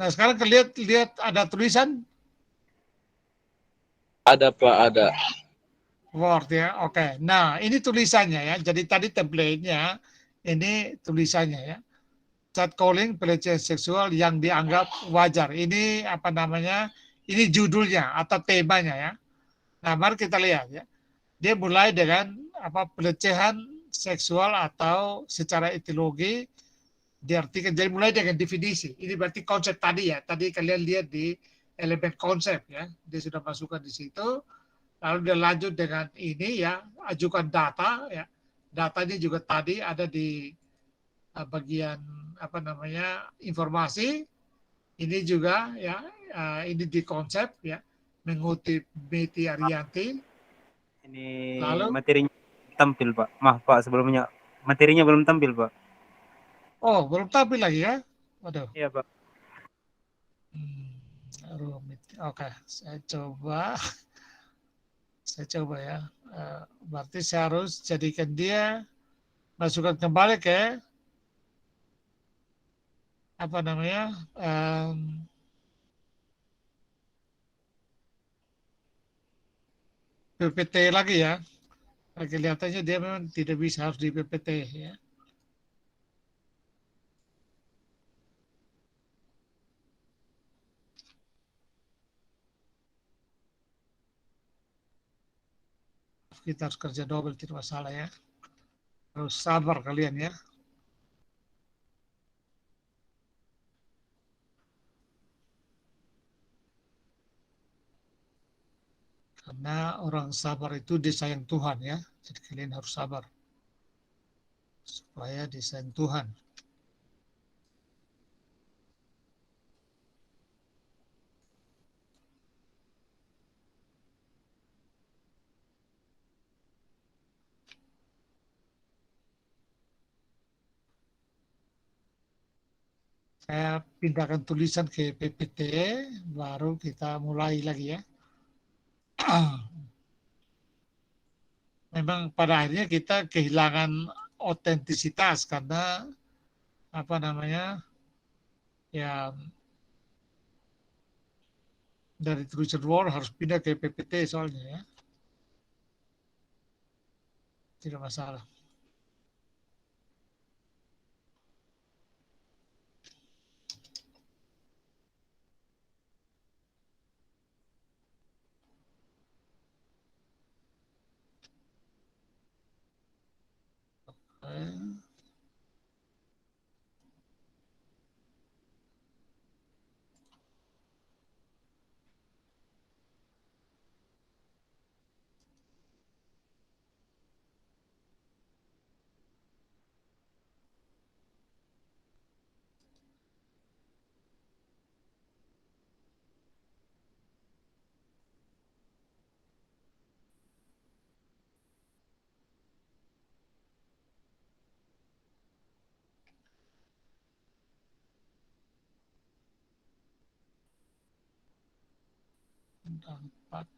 Nah, sekarang lihat ada tulisan? Ada, Pak, ada. Word ya, oke. Nah, ini tulisannya ya. Jadi tadi template-nya, ini tulisannya ya. chat calling pelecehan seksual yang dianggap wajar. Ini apa namanya? Ini judulnya atau temanya ya. Nah, mari kita lihat ya. Dia mulai dengan apa pelecehan seksual atau secara etimologi diartikan. Jadi mulai dengan definisi. Ini berarti konsep tadi ya. Tadi kalian lihat di elemen konsep ya. Dia sudah masukkan di situ. Lalu dia lanjut dengan ini ya, ajukan data ya. Datanya juga tadi ada di bagian apa namanya informasi. Ini juga ya, ini di konsep ya, mengutip Betty Arianti. Ini Lalu materinya tampil Pak. Maaf Pak sebelumnya materinya belum tampil Pak. oh belum tampil lagi ya. Waduh. Iya Pak. Rumit. Oke, saya coba ya. Berarti saya harus jadikan dia masukkan kembali ke apa namanya PPT lagi ya. Kelihatannya dia memang tidak bisa harus di PPT ya. Kita harus kerja double tidak masalah ya. Harus sabar kalian ya. Karena orang sabar itu disayang Tuhan ya. Jadi kalian harus sabar. Supaya disayang Tuhan. Saya pindahkan tulisan ke PPT, baru kita mulai lagi ya. Memang pada akhirnya kita kehilangan otentisitas karena apa namanya ya dari tulisan Word harus pindah ke PPT soalnya ya. Tidak masalah. Dampak.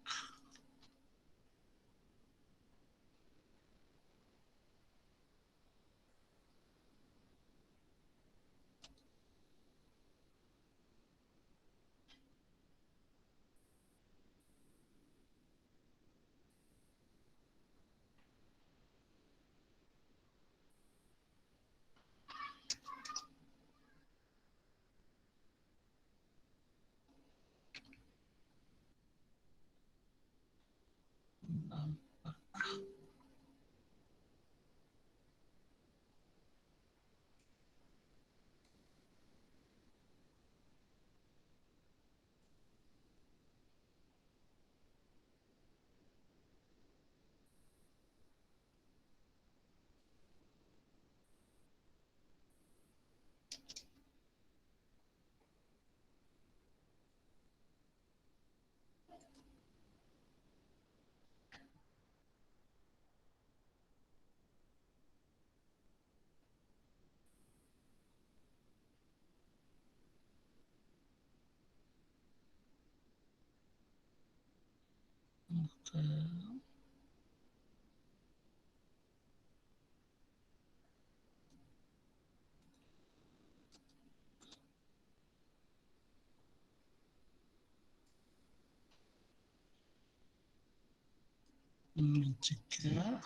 Jika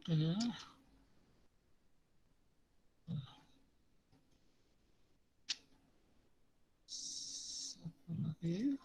Oke. Satu lagi.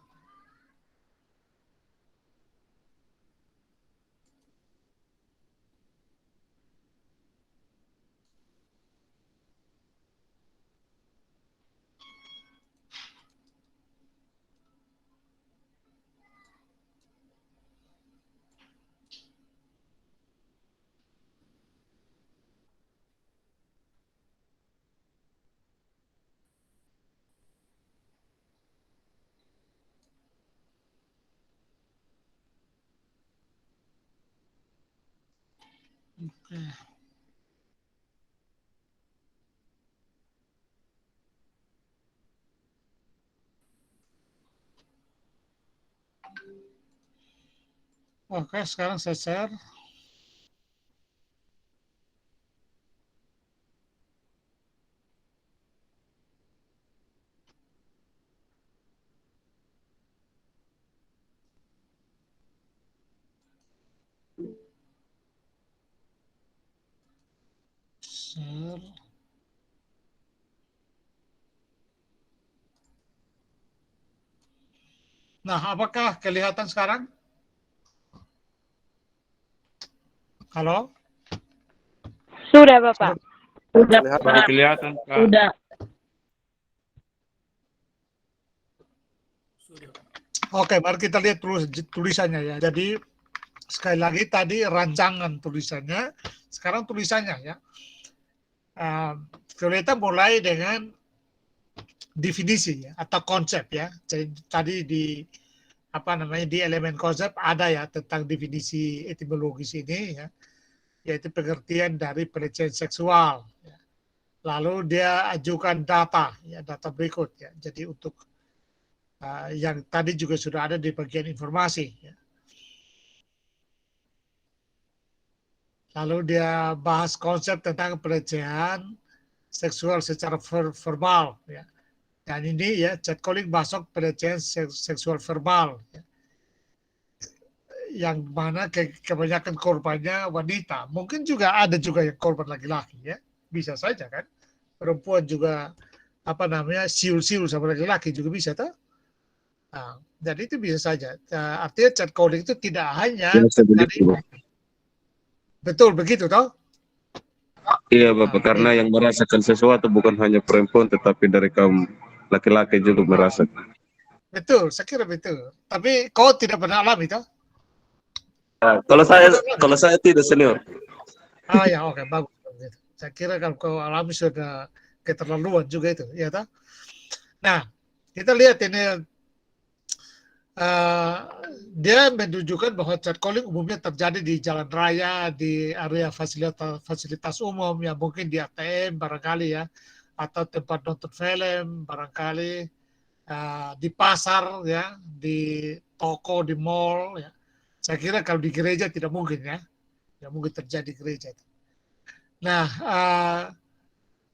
Oke. Oke, sekarang saya share. Share. Nah, apakah kelihatan sekarang? Halo? Sudah, Bapak. Baru kelihatan, Pak. Sudah. Oke, mari kita lihat tulisannya ya. Jadi sekali lagi tadi rancangan tulisannya, sekarang tulisannya ya. Violeta mulai dengan definisi ya, atau konsep ya. Jadi tadi di di elemen konsep ada ya tentang definisi etimologis ini ya, yaitu pengertian dari pelecehan seksual. Ya. Lalu dia ajukan data berikut ya. Jadi untuk yang tadi juga sudah ada di bagian informasi. Ya. Lalu dia bahas konsep tentang pelecehan seksual secara verbal. Ya. Dan ini ya catcalling masuk pelecehan seksual verbal. Ya. Yang mana kebanyakan korbannya wanita. Mungkin juga ada juga yang korban laki-laki ya. Bisa saja kan. Perempuan juga siul-siul sama laki-laki juga bisa tuh. Nah, jadi itu bisa saja. Artinya catcalling itu tidak hanya betul begitu toh? Iya Bapak, karena yang merasakan sesuatu bukan hanya perempuan tetapi dari kaum laki-laki juga merasakan. Betul, saya kira betul. Tapi kau tidak pernah alami toh? Kalau saya tidak senior. Ah ya, oke, bagus. Saya kira kalau kau alami sudah keterlaluan juga itu, ya toh? Nah, kita lihat ini dia menunjukkan bahwa catcalling umumnya terjadi di jalan raya, di area fasilitas umum, ya mungkin di ATM barangkali ya, atau tempat nonton film barangkali, di pasar ya, di toko, di mall ya. Saya kira kalau di gereja tidak mungkin ya, tidak mungkin terjadi di gereja. Nah,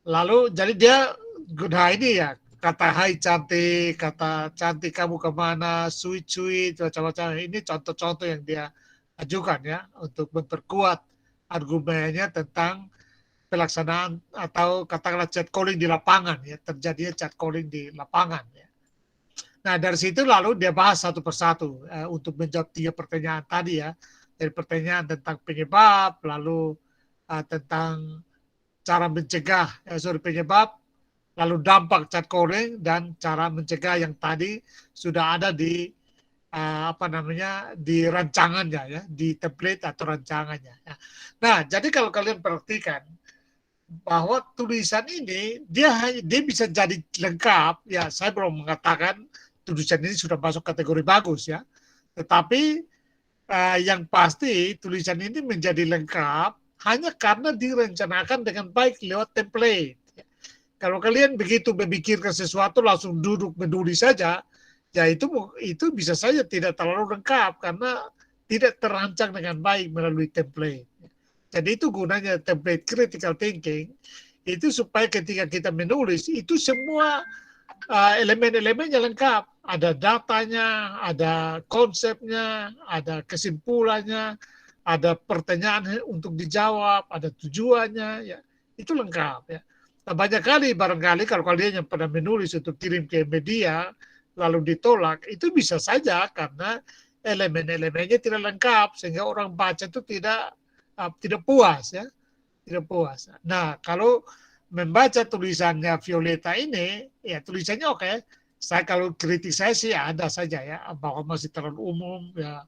lalu jadi dia ini ya, kata hai cantik, kata cantik kamu kemana, sweet, macam-macam. Ini contoh-contoh yang dia ajukan ya, untuk memperkuat argumennya tentang pelaksanaan atau katakanlah catcalling di lapangan ya, terjadinya catcalling di lapangan ya. Nah dari situ lalu dia bahas satu persatu untuk menjawab 3 pertanyaan tadi ya, dari pertanyaan tentang penyebab, lalu tentang cara mencegah penyebab, lalu dampak catcalling dan cara mencegah yang tadi sudah ada di di rancangannya ya, di template atau rancangannya. Ya. Nah, jadi kalau kalian perhatikan bahwa tulisan ini dia bisa jadi lengkap ya, saya belum mengatakan tulisan ini sudah masuk kategori bagus ya. Tetapi yang pasti tulisan ini menjadi lengkap hanya karena direncanakan dengan baik lewat template. Kalau kalian begitu memikirkan sesuatu langsung duduk menulis saja, ya itu bisa saja tidak terlalu lengkap karena tidak terancang dengan baik melalui template. Jadi itu gunanya template critical thinking, itu supaya ketika kita menulis itu semua elemen-elemennya lengkap. Ada datanya, ada konsepnya, ada kesimpulannya, ada pertanyaan untuk dijawab, ada tujuannya, ya itu lengkap ya. Nah, banyak kali barangkali kalau kalian yang pernah menulis untuk kirim ke media lalu ditolak, itu bisa saja karena elemen-elemennya tidak lengkap sehingga orang baca itu tidak puas ya, tidak puas. Nah, kalau membaca tulisannya Violeta ini, ya tulisannya oke. Saya kalau kritik saya sih ada saja ya, bahwa masih terlalu umum ya,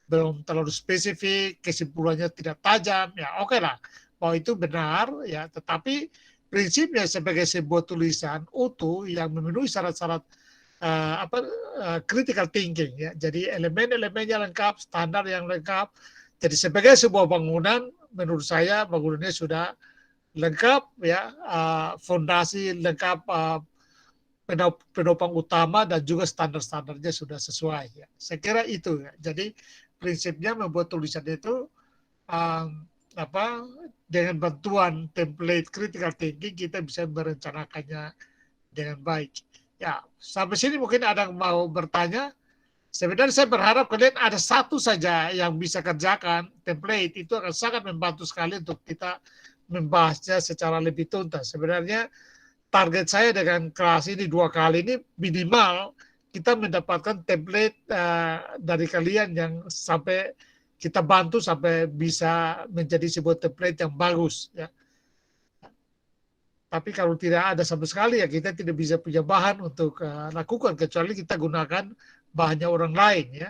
belum terlalu spesifik, kesimpulannya tidak tajam, ya oke lah, bahwa itu benar ya. Tetapi prinsipnya sebagai sebuah tulisan utuh yang memenuhi syarat-syarat critical thinking ya. Jadi elemen-elemennya lengkap, standar yang lengkap. Jadi sebagai sebuah bangunan, menurut saya bangunannya sudah lengkap ya, fondasi lengkap, penopang utama dan juga standar-standarnya sudah sesuai ya. Saya kira itu ya. Jadi prinsipnya membuat tulisan itu dengan bantuan template critical thinking kita bisa merencanakannya dengan baik. Ya, sampai sini mungkin ada yang mau bertanya. Sebenarnya saya berharap kalian ada satu saja yang bisa kerjakan template, itu akan sangat membantu sekali untuk kita membahasnya secara lebih tuntas. Sebenarnya target saya dengan kelas ini 2 kali ini minimal kita mendapatkan template dari kalian yang sampai kita bantu sampai bisa menjadi sebuah template yang bagus ya. Tapi kalau tidak ada sama sekali ya kita tidak bisa punya bahan untuk lakukan kecuali kita gunakan bahannya orang lain ya.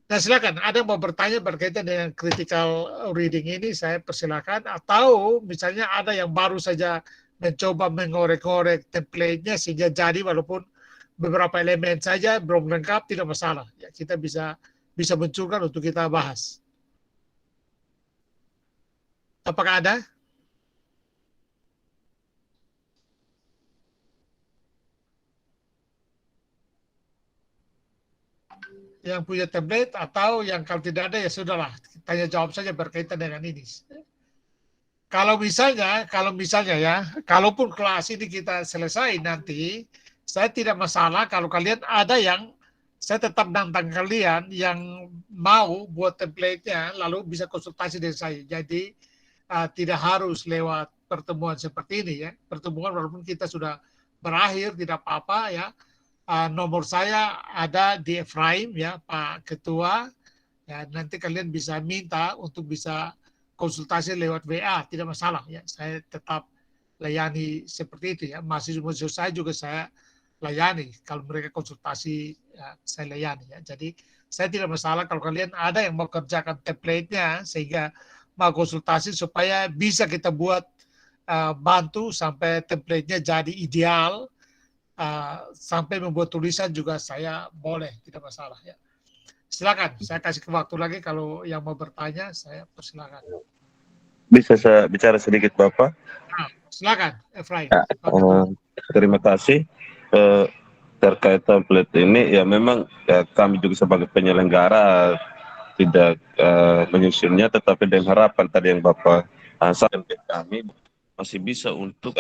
Nah silakan, ada yang mau bertanya berkaitan dengan critical reading ini, saya persilakan. Atau misalnya ada yang baru saja mencoba mengorek-ngorek template-nya sehingga jadi walaupun beberapa elemen saja belum lengkap, tidak masalah. Ya, kita bisa munculkan untuk kita bahas. Apakah ada? Yang punya template atau yang kalau tidak ada ya sudahlah, tanya jawab saja berkaitan dengan ini. Kalau misalnya ya, kalaupun kelas ini kita selesai nanti, saya tidak masalah kalau kalian ada yang saya tetap nantang kalian yang mau buat template-nya lalu bisa konsultasi dengan saya. Jadi tidak harus lewat pertemuan seperti ini ya. Pertemuan walaupun kita sudah berakhir tidak apa-apa ya. Nomor saya ada di Efraim ya Pak Ketua ya, nanti kalian bisa minta untuk bisa konsultasi lewat WA, tidak masalah ya, saya tetap layani seperti itu ya. Mahasiswa saya juga saya layani, kalau mereka konsultasi ya, saya layani ya. Jadi saya tidak masalah kalau kalian ada yang mau kerjakan template-nya sehingga mau konsultasi supaya bisa kita buat bantu sampai template-nya jadi ideal. Sampai membuat tulisan juga saya boleh, tidak masalah ya. Silakan, saya kasih waktu lagi kalau yang mau bertanya, saya persilakan. Bisa saya bicara sedikit Bapak? Silakan, Efraim. Terima kasih. Terkait template ini, ya memang ya, kami juga sebagai penyelenggara tidak menyusunnya, tetapi dengan harapan tadi yang Bapak sampaikan ke kami masih bisa untuk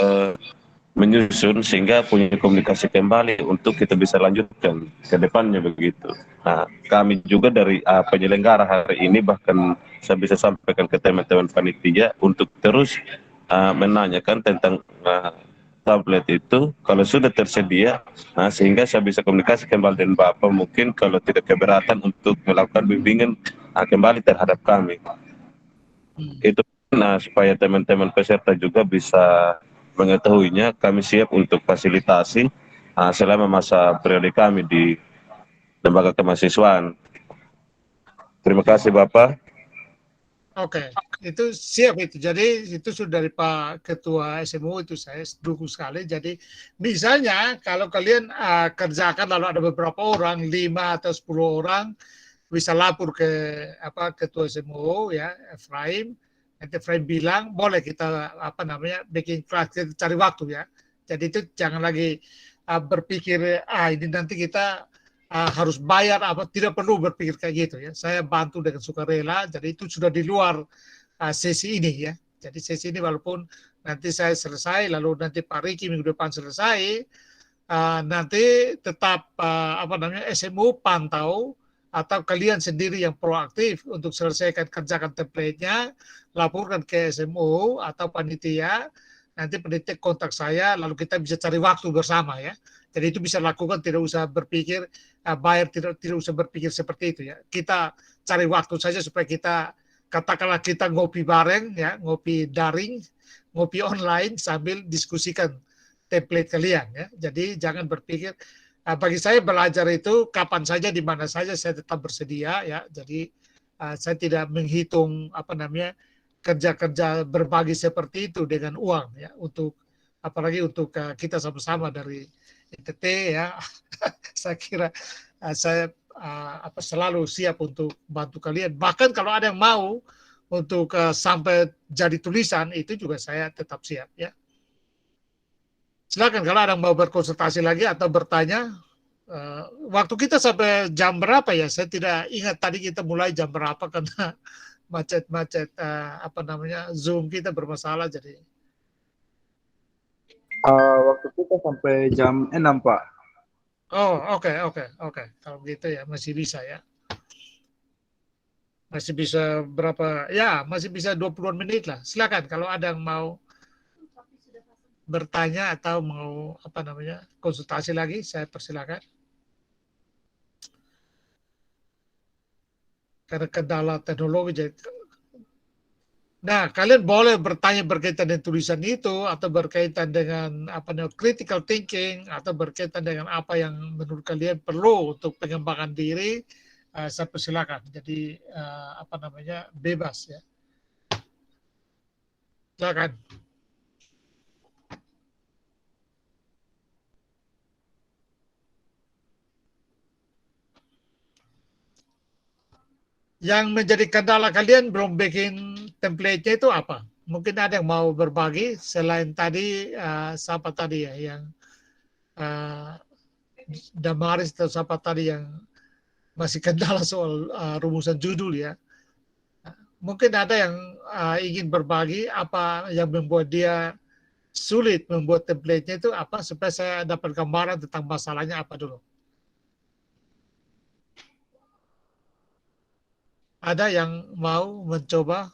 menyusun sehingga punya komunikasi kembali untuk kita bisa lanjutkan ke depannya begitu. Nah, kami juga dari penyelenggara hari ini bahkan saya bisa sampaikan ke teman-teman panitia untuk terus menanyakan tentang tablet itu kalau sudah tersedia, sehingga saya bisa komunikasi kembali dengan Bapak mungkin kalau tidak keberatan untuk melakukan bimbingan kembali terhadap kami. Itu supaya teman-teman peserta juga bisa mengetahuinya, kami siap untuk fasilitasi selama masa periode kami di lembaga kemahasiswaan. Terima kasih Bapak. Oke, itu siap itu. Jadi itu sudah dari Pak Ketua SMU, itu saya dukung sekali. Jadi misalnya kalau kalian kerjakan lalu ada beberapa orang, 5 atau 10 orang bisa lapor ke Ketua SMU ya, Efraim. Nanti Efraim bilang boleh kita bikin kelas, kita cari waktu ya. Jadi itu jangan lagi berpikir ini nanti kita harus bayar tidak perlu berpikir kayak gitu ya. Saya bantu dengan sukarela. Jadi itu sudah di luar sesi ini ya. Jadi sesi ini walaupun nanti saya selesai lalu nanti Pak Riki minggu depan selesai, nanti tetap SMU pantau atau kalian sendiri yang proaktif untuk selesaikan kerjakan template-nya, laporkan ke SMO atau panitia, nanti panitia kontak saya, lalu kita bisa cari waktu bersama ya. Jadi itu bisa lakukan, tidak usah berpikir, buyer tidak usah berpikir seperti itu ya. Kita cari waktu saja supaya kita, katakanlah kita ngopi bareng ya, ngopi daring, ngopi online sambil diskusikan template kalian ya. Jadi jangan berpikir, bagi saya belajar itu kapan saja, di mana saja saya tetap bersedia ya. Jadi saya tidak menghitung kerja-kerja berbagi seperti itu dengan uang ya, untuk apalagi untuk kita sama-sama dari ITT ya. Saya kira saya selalu siap untuk bantu kalian. Bahkan kalau ada yang mau untuk sampai jadi tulisan, itu juga saya tetap siap ya. Silakan kalau ada yang mau berkonsultasi lagi atau bertanya. Waktu kita sampai jam berapa ya? Saya tidak ingat tadi kita mulai jam berapa karena macet-macet Zoom kita bermasalah jadi. Waktu kita sampai jam 6, Pak. Oh, oke. Kalau gitu ya masih bisa ya. Masih bisa berapa? Ya, masih bisa 20-an menit lah. Silakan kalau ada yang mau bertanya atau mau konsultasi lagi, saya persilakan. Karena kendala teknologi. Nah, kalian boleh bertanya berkaitan dengan tulisan itu, atau berkaitan dengan critical thinking, atau berkaitan dengan apa yang menurut kalian perlu untuk pengembangan diri. Saya persilakan. Jadi bebas ya. Silakan. Yang menjadi kendala kalian belum bikin template-nya itu apa? Mungkin ada yang mau berbagi selain tadi siapa tadi ya yang Damaris atau siapa tadi yang masih kendala soal rumusan judul ya. Mungkin ada yang ingin berbagi apa yang membuat dia sulit membuat template-nya itu apa, supaya saya dapat gambaran tentang masalahnya apa dulu. Ada yang mau mencoba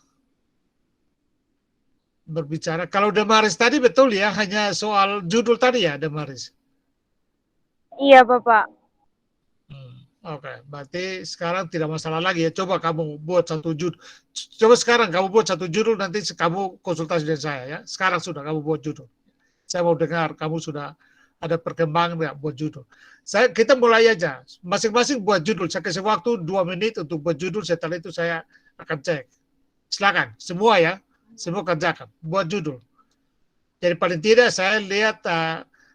berbicara? Kalau Damaris tadi betul ya, hanya soal judul tadi ya, Damaris? Iya, Bapak. Oke, berarti sekarang tidak masalah lagi ya. Coba kamu buat satu judul. Coba sekarang kamu buat satu judul, nanti kamu konsultasi dengan saya ya. Sekarang sudah kamu buat judul. Saya mau dengar kamu sudah ada perkembangan nggak buat judul. Kita mulai aja. Masing-masing buat judul. Saya kasih waktu 2 menit untuk buat judul. Setelah itu saya akan cek. Silakan, semua ya. Semua kerjakan. Buat judul. Jadi paling tidak saya lihat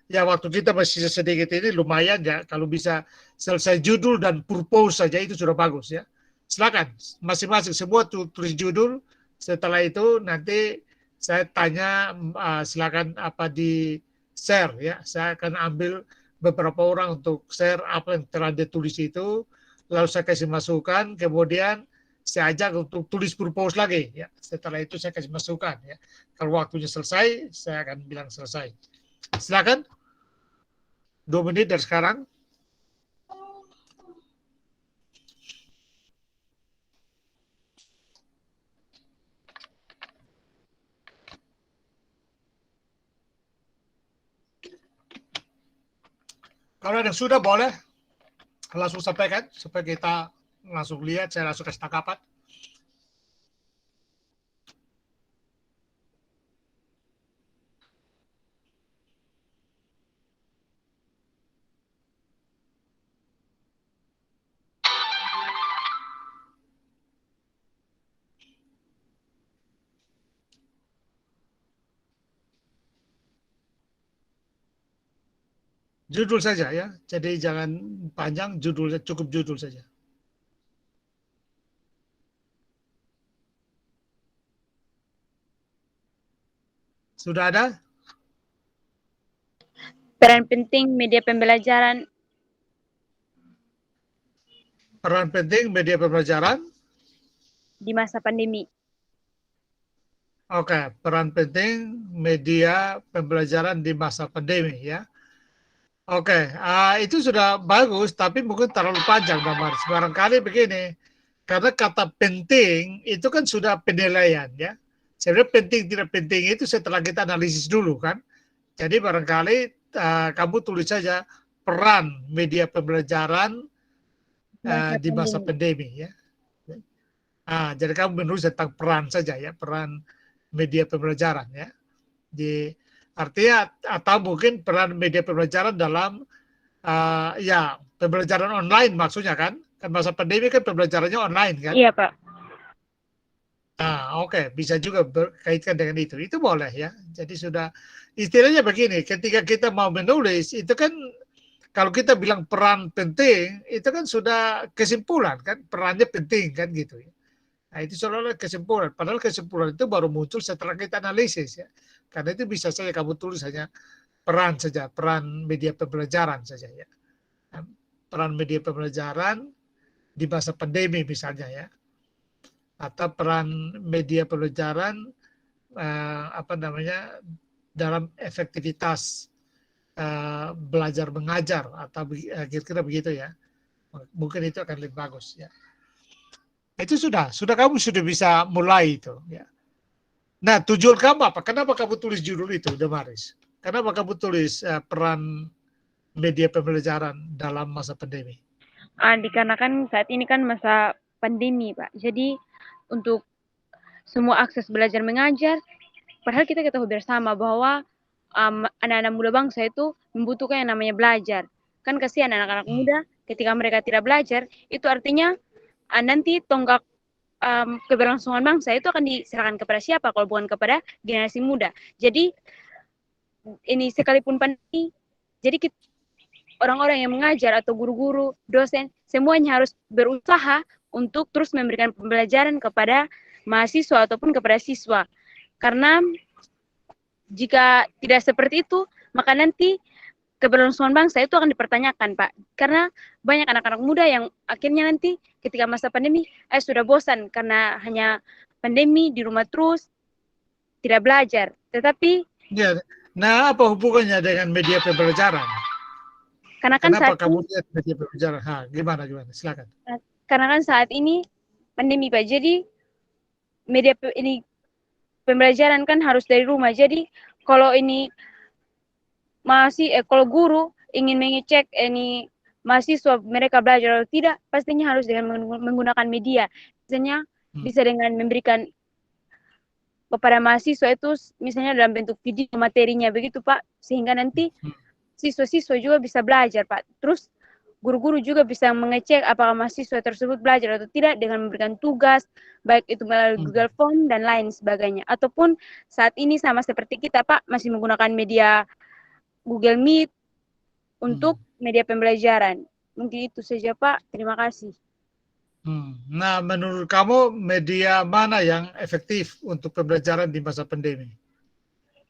ya waktu kita masih sedikit ini lumayan ya. Kalau bisa selesai judul dan purpose saja itu sudah bagus ya. Silakan, masing-masing semua tulis judul. Setelah itu nanti saya tanya, silakan di share ya. Saya akan ambil beberapa orang untuk share apa yang telah ditulis itu, lalu saya kasih masukan, kemudian saya ajak untuk tulis purpose lagi ya. Setelah itu saya kasih masukan ya. Kalau waktunya selesai, saya akan bilang selesai. Silakan. 2 menit dari sekarang. Kalau ada yang sudah, boleh langsung sampaikan supaya kita langsung lihat, saya langsung kasih tanggapan. Judul saja ya, jadi jangan panjang, judulnya cukup judul saja. Sudah ada? Peran penting media pembelajaran. Peran penting media pembelajaran di masa pandemi. Oke, peran penting media pembelajaran di masa pandemi ya. Oke, itu sudah bagus, tapi mungkin terlalu panjang, Bang Maris. Barangkali begini, karena kata penting itu kan sudah penilaian ya. Sebenarnya penting tidak penting itu setelah kita analisis dulu kan. Jadi barangkali kamu tulis saja peran media pembelajaran di masa pandemi ya. Jadi kamu menulis tentang peran saja ya, peran media pembelajaran ya. Artinya atau mungkin peran media pembelajaran dalam ya pembelajaran online maksudnya kan masa pandemi kan pembelajarannya online kan. Iya Pak. Oke, bisa juga berkaitan dengan itu boleh ya. Jadi sudah istilahnya begini, ketika kita mau menulis itu kan kalau kita bilang peran penting itu kan sudah kesimpulan kan, perannya penting kan gitu ya. Nah itu seolah-olah kesimpulan, padahal kesimpulan itu baru muncul setelah kita analisis ya. Karena itu bisa saja kamu tulis hanya peran saja, peran media pembelajaran saja ya. Peran media pembelajaran di masa pandemi misalnya ya. Atau peran media pembelajaran dalam efektivitas belajar mengajar atau kira-kira begitu ya. Mungkin itu akan lebih bagus ya. Itu sudah kamu sudah bisa mulai itu ya. Nah, tujuan kamu apa? Kenapa kamu tulis judul itu, Damaris? Kenapa kamu tulis peran media pembelajaran dalam masa pandemi? Dikarenakan saat ini kan masa pandemi, Pak. Jadi untuk semua akses belajar mengajar, padahal kita ketahui bersama bahwa anak-anak muda bangsa itu membutuhkan yang namanya belajar. Kan kasihan anak-anak muda ketika mereka tidak belajar, itu artinya nanti tonggak keberlangsungan bangsa itu akan diserahkan kepada siapa kalau bukan kepada generasi muda. Jadi ini sekalipun pandemi, jadi orang-orang yang mengajar atau guru-guru, dosen, semuanya harus berusaha untuk terus memberikan pembelajaran kepada mahasiswa ataupun kepada siswa. Karena jika tidak seperti itu, maka nanti keberlangsungan bangsa itu akan dipertanyakan, Pak. Karena banyak anak-anak muda yang akhirnya nanti ketika masa pandemi, sudah bosan karena hanya pandemi di rumah terus, tidak belajar. Tetapi ya, nah apa hubungannya dengan media pembelajaran? Karena kan kenapa saat kamu lihat media pembelajaran? Gimana? Silakan. Karena kan saat ini pandemi, Pak. Jadi media ini pembelajaran kan harus dari rumah. Jadi kalau ini kalau guru ingin mengecek ini mahasiswa mereka belajar atau tidak, pastinya harus dengan menggunakan media. Misalnya bisa dengan memberikan kepada mahasiswa itu misalnya dalam bentuk video materinya begitu, Pak, sehingga nanti siswa-siswa juga bisa belajar, Pak. Terus guru-guru juga bisa mengecek apakah mahasiswa tersebut belajar atau tidak dengan memberikan tugas, baik itu melalui Google Form dan lain sebagainya. Ataupun saat ini sama seperti kita, Pak, masih menggunakan media Google Meet untuk media pembelajaran. Mungkin itu saja, Pak. Terima kasih. Nah, menurut kamu media mana yang efektif untuk pembelajaran di masa pandemi?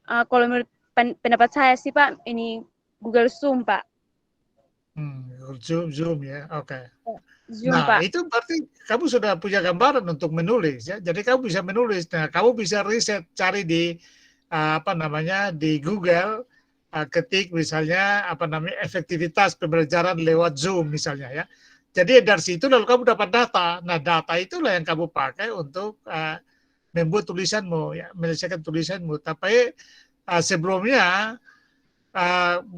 Kalau menurut pendapat saya sih, Pak, ini Google Zoom, Pak. Zoom ya, oke. Zoom, Nah, Pak. itu berarti kamu sudah punya gambaran untuk menulis ya. Jadi kamu bisa menulis. Nah, kamu bisa riset, cari di di Google, ketik misalnya efektivitas pembelajaran lewat Zoom misalnya ya. Jadi dari situ lalu kamu dapat data. Nah, data itulah yang kamu pakai untuk membuat tulisanmu ya, menyelesaikan tulisanmu. Tapi sebelumnya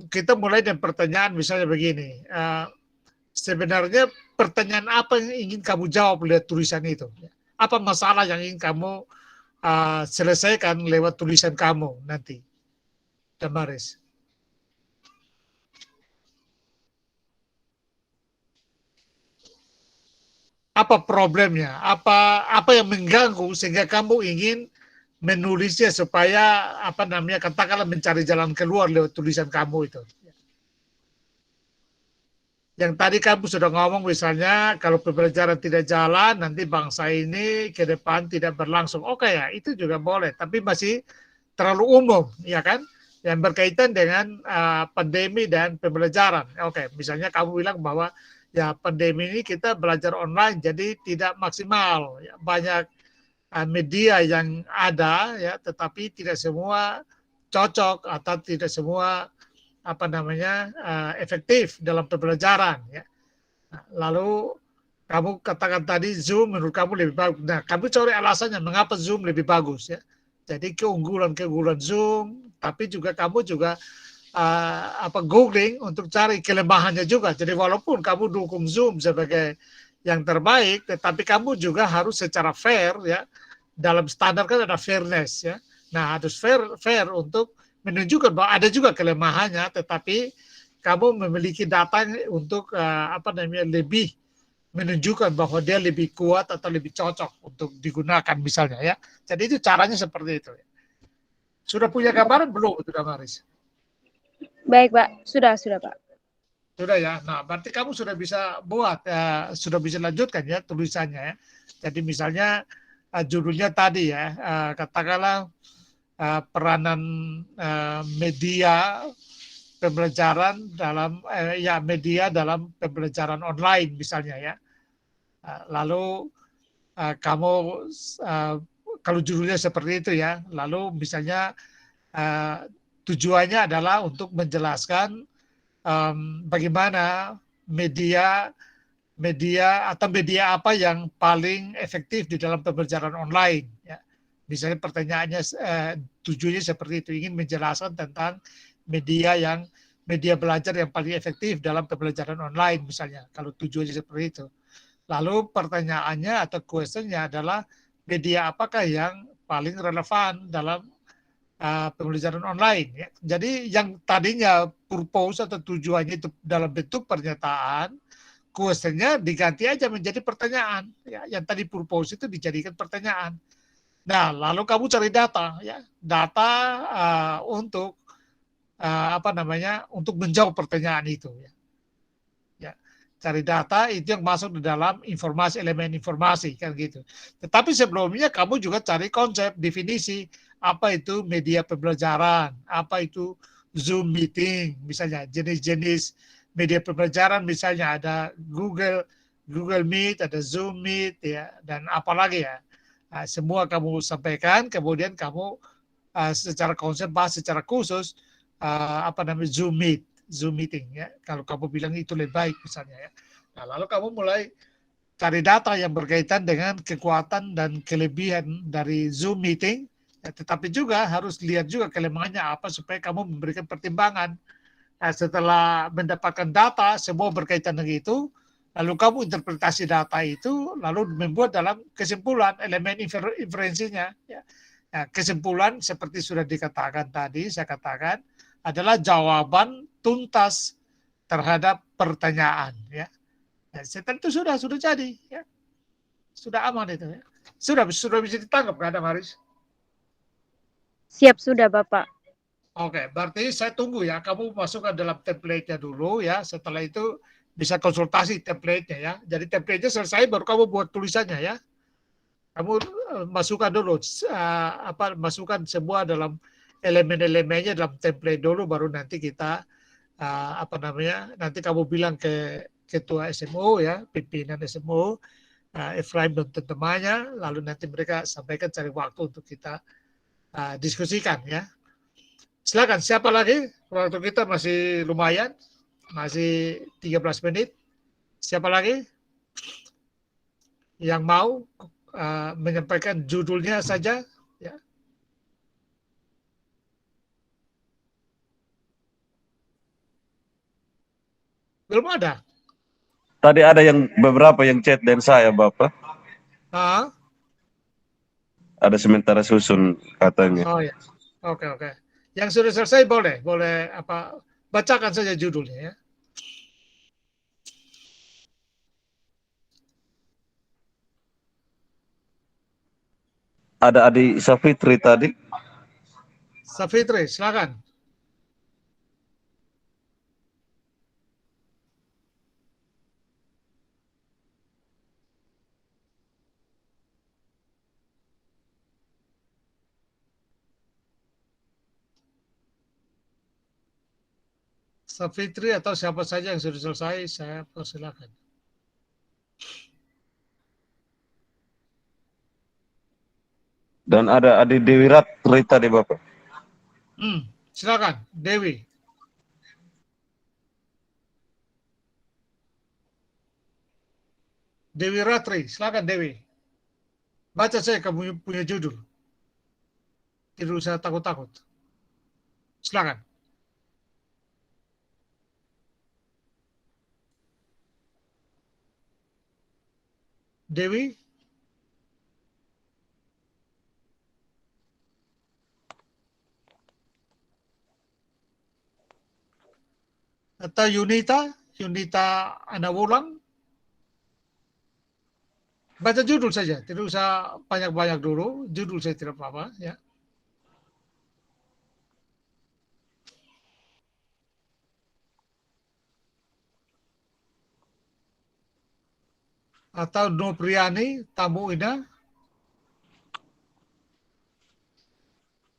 kita mulai dengan pertanyaan misalnya begini. Sebenarnya pertanyaan apa yang ingin kamu jawab lewat tulisan itu? Apa masalah yang ingin kamu selesaikan lewat tulisan kamu nanti? Damaris. Apa problemnya? Apa yang mengganggu sehingga kamu ingin menulisnya supaya katakanlah mencari jalan keluar lewat tulisan kamu itu. Yang tadi kamu sudah ngomong misalnya kalau pembelajaran tidak jalan nanti bangsa ini ke depan tidak berlangsung. Oke ya, itu juga boleh, tapi masih terlalu umum, ya kan? Yang berkaitan dengan pandemi dan pembelajaran. Oke, misalnya kamu bilang bahwa ya pandemi ini kita belajar online jadi tidak maksimal. Ya, banyak media yang ada ya, tetapi tidak semua cocok atau tidak semua efektif dalam pembelajaran ya. Nah, lalu kamu katakan tadi Zoom menurut kamu lebih bagus. Nah, kamu cari alasannya mengapa Zoom lebih bagus ya. Jadi keunggulan Zoom, tapi juga kamu juga googling untuk cari kelemahannya juga. Jadi walaupun kamu dukung Zoom sebagai yang terbaik, tetapi kamu juga harus secara fair ya. Dalam standar kan ada fairness ya. Nah, harus fair untuk menunjukkan bahwa ada juga kelemahannya, tetapi kamu memiliki data untuk lebih menunjukkan bahwa dia lebih kuat atau lebih cocok untuk digunakan misalnya ya. Jadi itu caranya seperti itu. Sudah punya gambaran belum, sudah Maris? Baik, Pak. Sudah, Pak. Sudah ya. Nah, berarti kamu sudah bisa buat, sudah bisa lanjutkan ya tulisannya ya. Jadi misalnya judulnya tadi ya, katakanlah peranan media pembelajaran dalam media dalam pembelajaran online misalnya ya. Lalu kamu kalau judulnya seperti itu ya, lalu misalnya tujuannya adalah untuk menjelaskan bagaimana media apa yang paling efektif di dalam pembelajaran online ya. Misalnya pertanyaannya tujuannya seperti itu, ingin menjelaskan tentang media belajar yang paling efektif dalam pembelajaran online misalnya, kalau tujuannya seperti itu. Lalu pertanyaannya atau questionnya adalah media apakah yang paling relevan dalam pembelajaran online ya. Jadi yang tadinya purpose atau tujuannya itu dalam bentuk pernyataan, questionnya diganti aja menjadi pertanyaan ya. Yang tadi purpose itu dijadikan pertanyaan. Nah, lalu kamu cari data ya, untuk untuk menjawab pertanyaan itu ya. Cari data itu yang masuk di dalam informasi, elemen informasi kan gitu. Tetapi sebelumnya kamu juga cari konsep, definisi apa itu media pembelajaran, apa itu Zoom meeting, misalnya jenis-jenis media pembelajaran, misalnya ada Google Meet, ada Zoom Meet ya, dan apalagi ya. Nah, semua kamu sampaikan, kemudian kamu secara konsep bahas secara khusus Zoom meeting ya. Kalau kamu bilang itu lebih baik misalnya ya. Nah, lalu kamu mulai cari data yang berkaitan dengan kekuatan dan kelebihan dari Zoom meeting, ya, tetapi juga harus lihat juga kelemahannya apa supaya kamu memberikan pertimbangan. Nah, setelah mendapatkan data semua berkaitan dengan itu, lalu kamu interpretasi data itu, lalu membuat dalam kesimpulan elemen inferensinya. Ya. Nah, kesimpulan seperti sudah dikatakan tadi, saya katakan adalah jawaban tuntas terhadap pertanyaan ya. Setelah itu sudah jadi ya. Sudah aman itu ya. Sudah bisa ditangkap kan Maris? Siap sudah, Bapak. Oke, berarti saya tunggu ya. Kamu masukkan dalam template-nya dulu ya. Setelah itu bisa konsultasi template-nya ya. Jadi template-nya selesai baru kamu buat tulisannya ya. Kamu masukkan dulu masukkan semua dalam elemen-elemennya dalam template dulu, baru nanti kita nanti kamu bilang ke ketua SMO ya, pimpinan SMO, Efraim dan teman-temannya, lalu nanti mereka sampaikan cari waktu untuk kita diskusikan ya. Silakan, siapa lagi? Waktu kita masih lumayan, masih 13 menit. Siapa lagi yang mau menyampaikan judulnya saja? Belum ada. Tadi ada beberapa yang chat dan saya, Bapak. Ada sementara susun katanya. Oh ya. Oke. Yang sudah selesai boleh bacakan saja judulnya ya. Ada adik Safitri tadi. Safitri, silakan. Safitri atau siapa saja yang sudah selesai, saya persilakan. Dan ada adik Dewi Ratri tadi, Bapak. Silakan, Dewi. Dewi Ratri, silakan Dewi. Baca saya kamu punya judul. Tidak usah takut-takut. Silakan. Dewi. Atau Yunita Anawulan. Baca judul saja, tidak usah banyak-banyak dulu. Judul saya tidak apa-apa, ya. Atau Nopriani, Tamu Ina.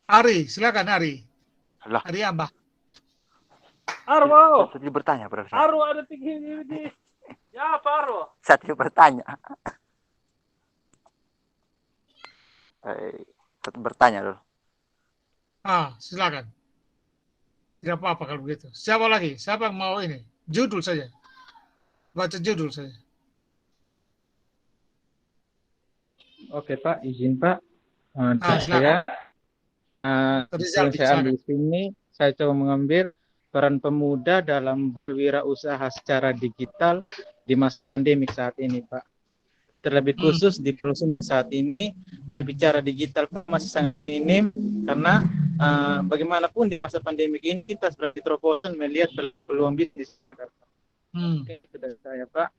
Ari, silakan Ari. Lah. Ari Ambah. Arwo. Saya bertanya berarti. Arwo ada tinggi. Ya apa Arwo? Saya tidak bertanya. Saya bertanya dulu. Silakan. Tidak apa-apa kalau begitu. Siapa lagi? Siapa yang mau ini? Judul saja. Baca judul saja. Oke Pak, izin Pak. Silakan. Saya ambil di sini, saya coba mengambil peran pemuda dalam berwirausaha secara digital di masa pandemik saat ini, Pak. Terlebih khusus di perusahaan saat ini, bicara digital masih sangat minim karena bagaimanapun di masa pandemik ini kita sebagai Troposan melihat peluang bisnis. Oke, itu dari saya, Pak.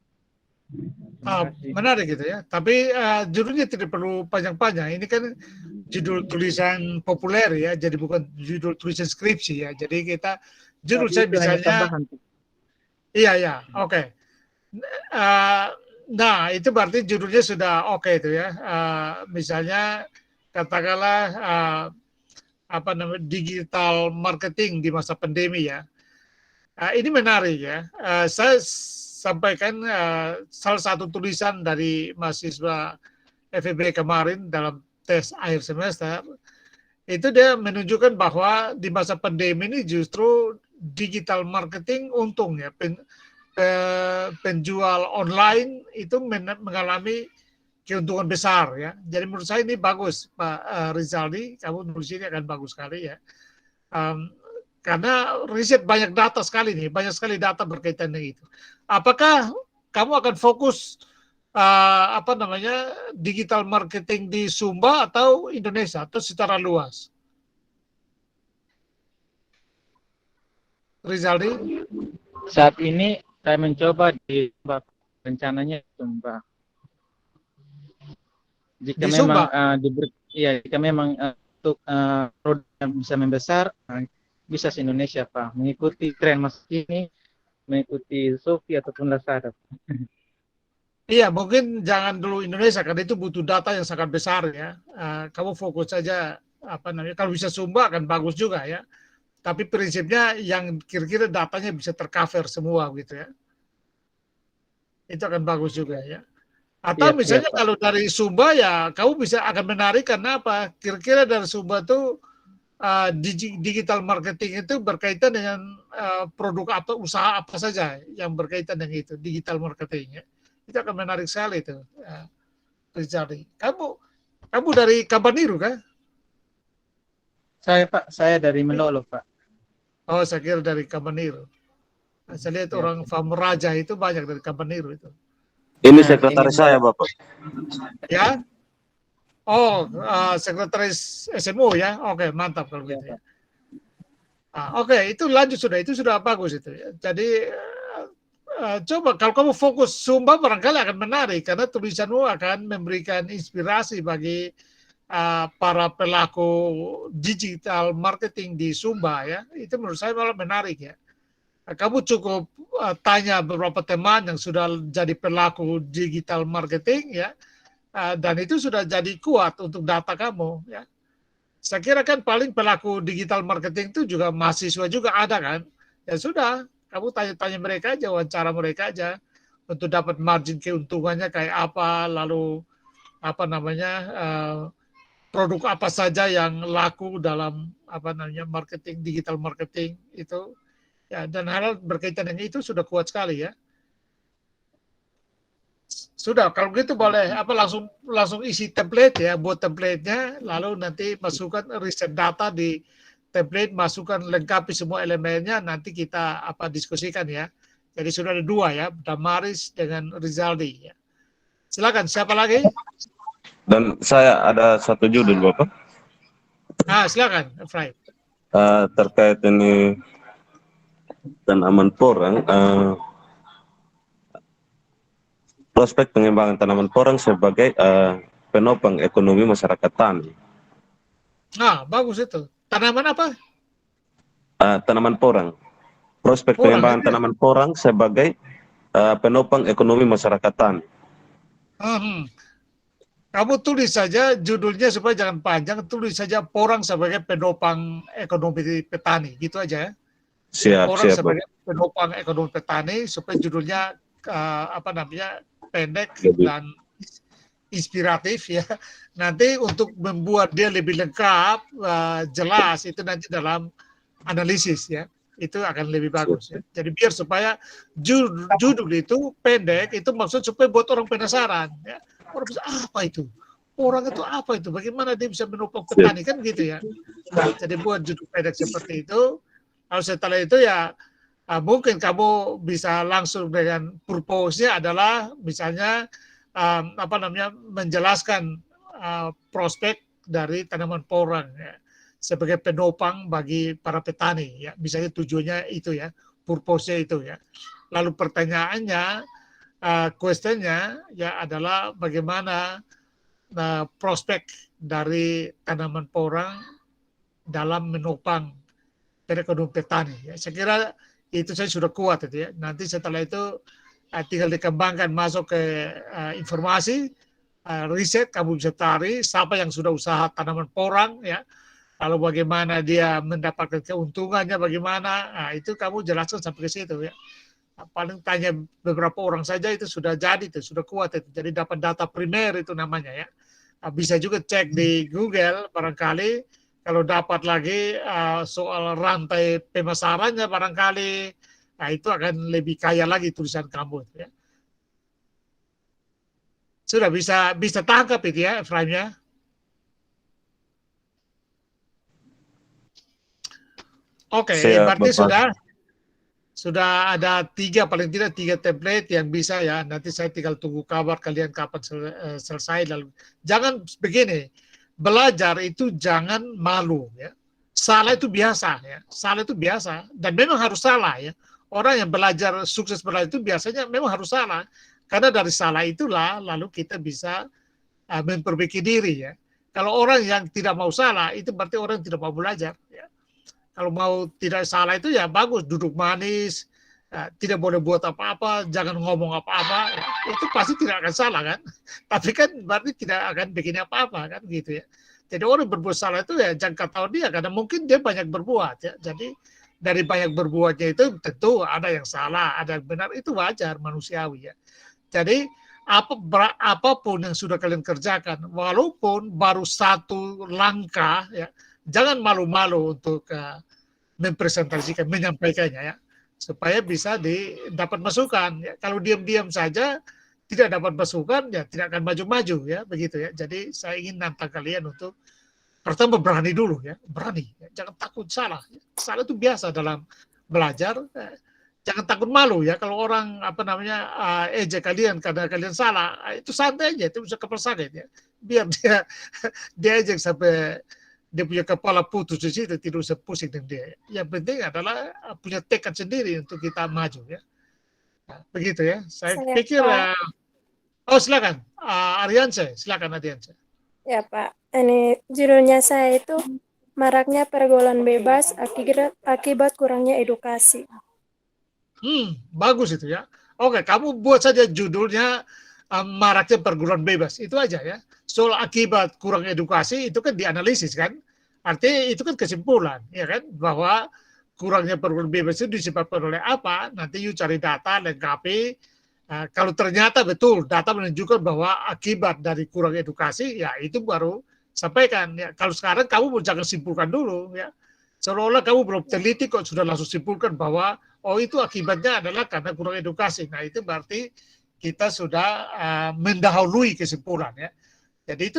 Menarik gitu ya. Tapi judulnya tidak perlu panjang-panjang. Ini kan judul tulisan populer ya, jadi bukan judul tulisan skripsi ya. Jadi kita judul saya misalnya. Iya, oke. Nah, itu berarti judulnya sudah oke itu ya. Misalnya katakanlah digital marketing di masa pandemi ya. Ini menarik ya. Saya sampaikan salah satu tulisan dari mahasiswa FEB kemarin dalam tes akhir semester. Itu dia menunjukkan bahwa di masa pandemi ini justru digital marketing untung ya. Penjual online itu mengalami keuntungan besar ya. Jadi menurut saya ini bagus Pak Rizaldi, kamu nulis ini akan bagus sekali ya. Karena riset banyak data sekali nih, banyak sekali data berkaitan dengan itu. Apakah kamu akan fokus digital marketing di Sumba atau Indonesia atau secara luas? Rizaldi? Saat ini saya mencoba di rencananya Sumba. Jika di memang Sumba? Untuk produk yang bisa membesar, bisa se Indonesia Pak, mengikuti tren masa ini, mengikuti Shopee ataupun Lazada. Iya, mungkin jangan dulu Indonesia karena itu butuh data yang sangat besar ya. Kamu fokus saja kalau bisa Sumba akan bagus juga ya. Tapi prinsipnya yang kira-kira datanya bisa tercover semua gitu ya. Itu akan bagus juga ya. Atau misalnya kalau dari Sumba ya kamu bisa akan menarik karena apa? Kira-kira dari Sumba tuh digital marketing itu berkaitan dengan produk apa, usaha apa saja yang berkaitan dengan itu, digital marketing ya. Itu akan menarik sekali itu. Rizaldi. Kamu dari Kampaniru kan? Saya dari Melolo Pak. Oh, saya kira dari Kampaniru. Saya lihat orang Fameraja itu banyak dari Kampaniru itu. Ini sekretaris saya Bapak. Ya? Oh, sekretaris SMU ya? Oke, mantap kalau gitu ya. Oke, itu lanjut sudah. Itu sudah bagus itu ya. Jadi, coba kalau kamu fokus Sumba barangkali akan menarik karena tulisanmu akan memberikan inspirasi bagi para pelaku digital marketing di Sumba ya. Itu menurut saya malah menarik ya. Kamu cukup tanya beberapa teman yang sudah jadi pelaku digital marketing ya. Dan itu sudah jadi kuat untuk data kamu ya. Saya kira kan paling pelaku digital marketing itu juga mahasiswa juga ada kan. Ya sudah, kamu tanya-tanya mereka aja, wawancara mereka aja untuk dapat margin keuntungannya kayak apa, lalu produk apa saja yang laku dalam marketing, digital marketing itu ya, dan hal berkaitan dengan itu sudah kuat sekali ya. Sudah, kalau gitu boleh langsung isi template ya, buat template-nya, lalu nanti masukkan riset data di template, masukkan lengkapi semua elemennya, nanti kita diskusikan ya. Jadi sudah ada 2 ya, Damaris dengan Rizaldi ya. Silakan, siapa lagi? Dan saya ada satu judul Bapak. Silakan, Efraim. Terkait ini tanaman porang, prospek pengembangan tanaman porang sebagai penopang ekonomi masyarakat tani. Bagus itu. Tanaman apa? Tanaman porang. Prospek pengembangan tanaman porang sebagai penopang ekonomi masyarakat tani. Kamu tulis saja judulnya supaya jangan panjang, tulis saja porang sebagai penopang ekonomi petani, gitu aja ya. Porang Siap. sebagai penopang ekonomi petani, supaya judulnya pendek dan inspiratif ya. Nanti untuk membuat dia lebih lengkap, jelas itu nanti dalam analisis ya. Itu akan lebih bagus ya. Jadi biar supaya judul itu pendek, itu maksud supaya buat orang penasaran ya. Orang bisa apa itu? Orang itu apa itu? Bagaimana dia bisa menopang petani kan gitu ya. Nah, jadi buat judul pendek seperti itu. Lalu setelah itu ya mungkin kamu bisa langsung dengan purpose-nya adalah misalnya menjelaskan prospek dari tanaman porang ya, sebagai penopang bagi para petani ya. Misalnya tujuannya itu ya, purpose-nya itu ya. Lalu pertanyaannya, questionnya ya adalah bagaimana prospek dari tanaman porang dalam menopang perekonomian petani ya. Saya kira itu saya sudah kuat itu ya. Nanti setelah itu tinggal dikembangkan masuk ke informasi, riset, kamu bisa cari siapa yang sudah usaha tanaman porang ya, lalu bagaimana dia mendapatkan keuntungannya, bagaimana, itu kamu jelaskan sampai ke situ ya. Paling tanya beberapa orang saja itu sudah jadi, itu sudah kuat itu. Jadi dapat data primer itu namanya ya. Bisa juga cek di Google barangkali, kalau dapat lagi soal rantai pemasarannya barangkali, itu akan lebih kaya lagi tulisan kamu ya. Sudah bisa tangkap itu ya, Efraim-nya. Oke, berarti sudah ada paling tidak 3 template yang bisa ya. Nanti saya tinggal tunggu kabar kalian kapan selesai. Lalu jangan begini, belajar itu jangan malu ya. Salah itu biasa ya. Salah itu biasa dan memang harus salah ya. Orang yang belajar sukses belajar itu biasanya memang harus salah. Karena dari salah itulah lalu kita bisa memperbaiki diri ya. Kalau orang yang tidak mau salah itu berarti orang yang tidak mau belajar ya. Kalau mau tidak salah itu ya bagus, duduk manis, tidak boleh buat apa-apa, jangan ngomong apa-apa, ya. Itu pasti tidak akan salah kan. Tapi kan berarti tidak akan bikin apa-apa kan gitu ya. Jadi orang berbuat salah itu ya jangan tahu dia, karena mungkin dia banyak berbuat ya. Jadi dari banyak berbuatnya itu tentu ada yang salah, ada yang benar, itu wajar, manusiawi ya. Jadi apapun yang sudah kalian kerjakan, walaupun baru satu langkah ya, jangan malu-malu untuk mempresentasikan, menyampaikannya ya, supaya bisa dapat masukan. Ya. Kalau diam-diam saja tidak dapat masukan, ya tidak akan maju-maju ya, begitu ya. Jadi saya ingin nantang kalian untuk pertama berani dulu ya, berani. Ya. Jangan takut salah. Ya. Salah itu biasa dalam belajar. Jangan takut malu ya. Kalau orang ejek kalian karena kalian salah, itu santai aja, itu bisa kepala sakit ya. Biar dia ejek sampai dia punya kepala putus di situ, tidak usah pusing dengan dia. Yang penting adalah punya tekad sendiri untuk kita maju ya. Nah, begitu ya. Saya pikir silakan Arianse, silakan Arianse. Ya Pak, ini judulnya saya itu maraknya pergaulan bebas akibat kurangnya edukasi. Bagus itu ya. Oke, kamu buat saja judulnya maraknya pergaulan bebas, itu aja ya. Soal akibat kurang edukasi itu kan dianalisis kan, artinya itu kan kesimpulan ya kan, bahwa kurangnya pergaulan bebas itu disebabkan oleh apa, nanti you cari data, lengkapi. Kalau ternyata betul data menunjukkan bahwa akibat dari kurang edukasi, ya itu baru sampaikan ya. Kalau sekarang kamu jangan simpulkan dulu ya, seolah-olah kamu belum teliti kok sudah langsung simpulkan bahwa itu akibatnya adalah karena kurang edukasi. Nah itu berarti kita sudah mendahului kesimpulan ya. Jadi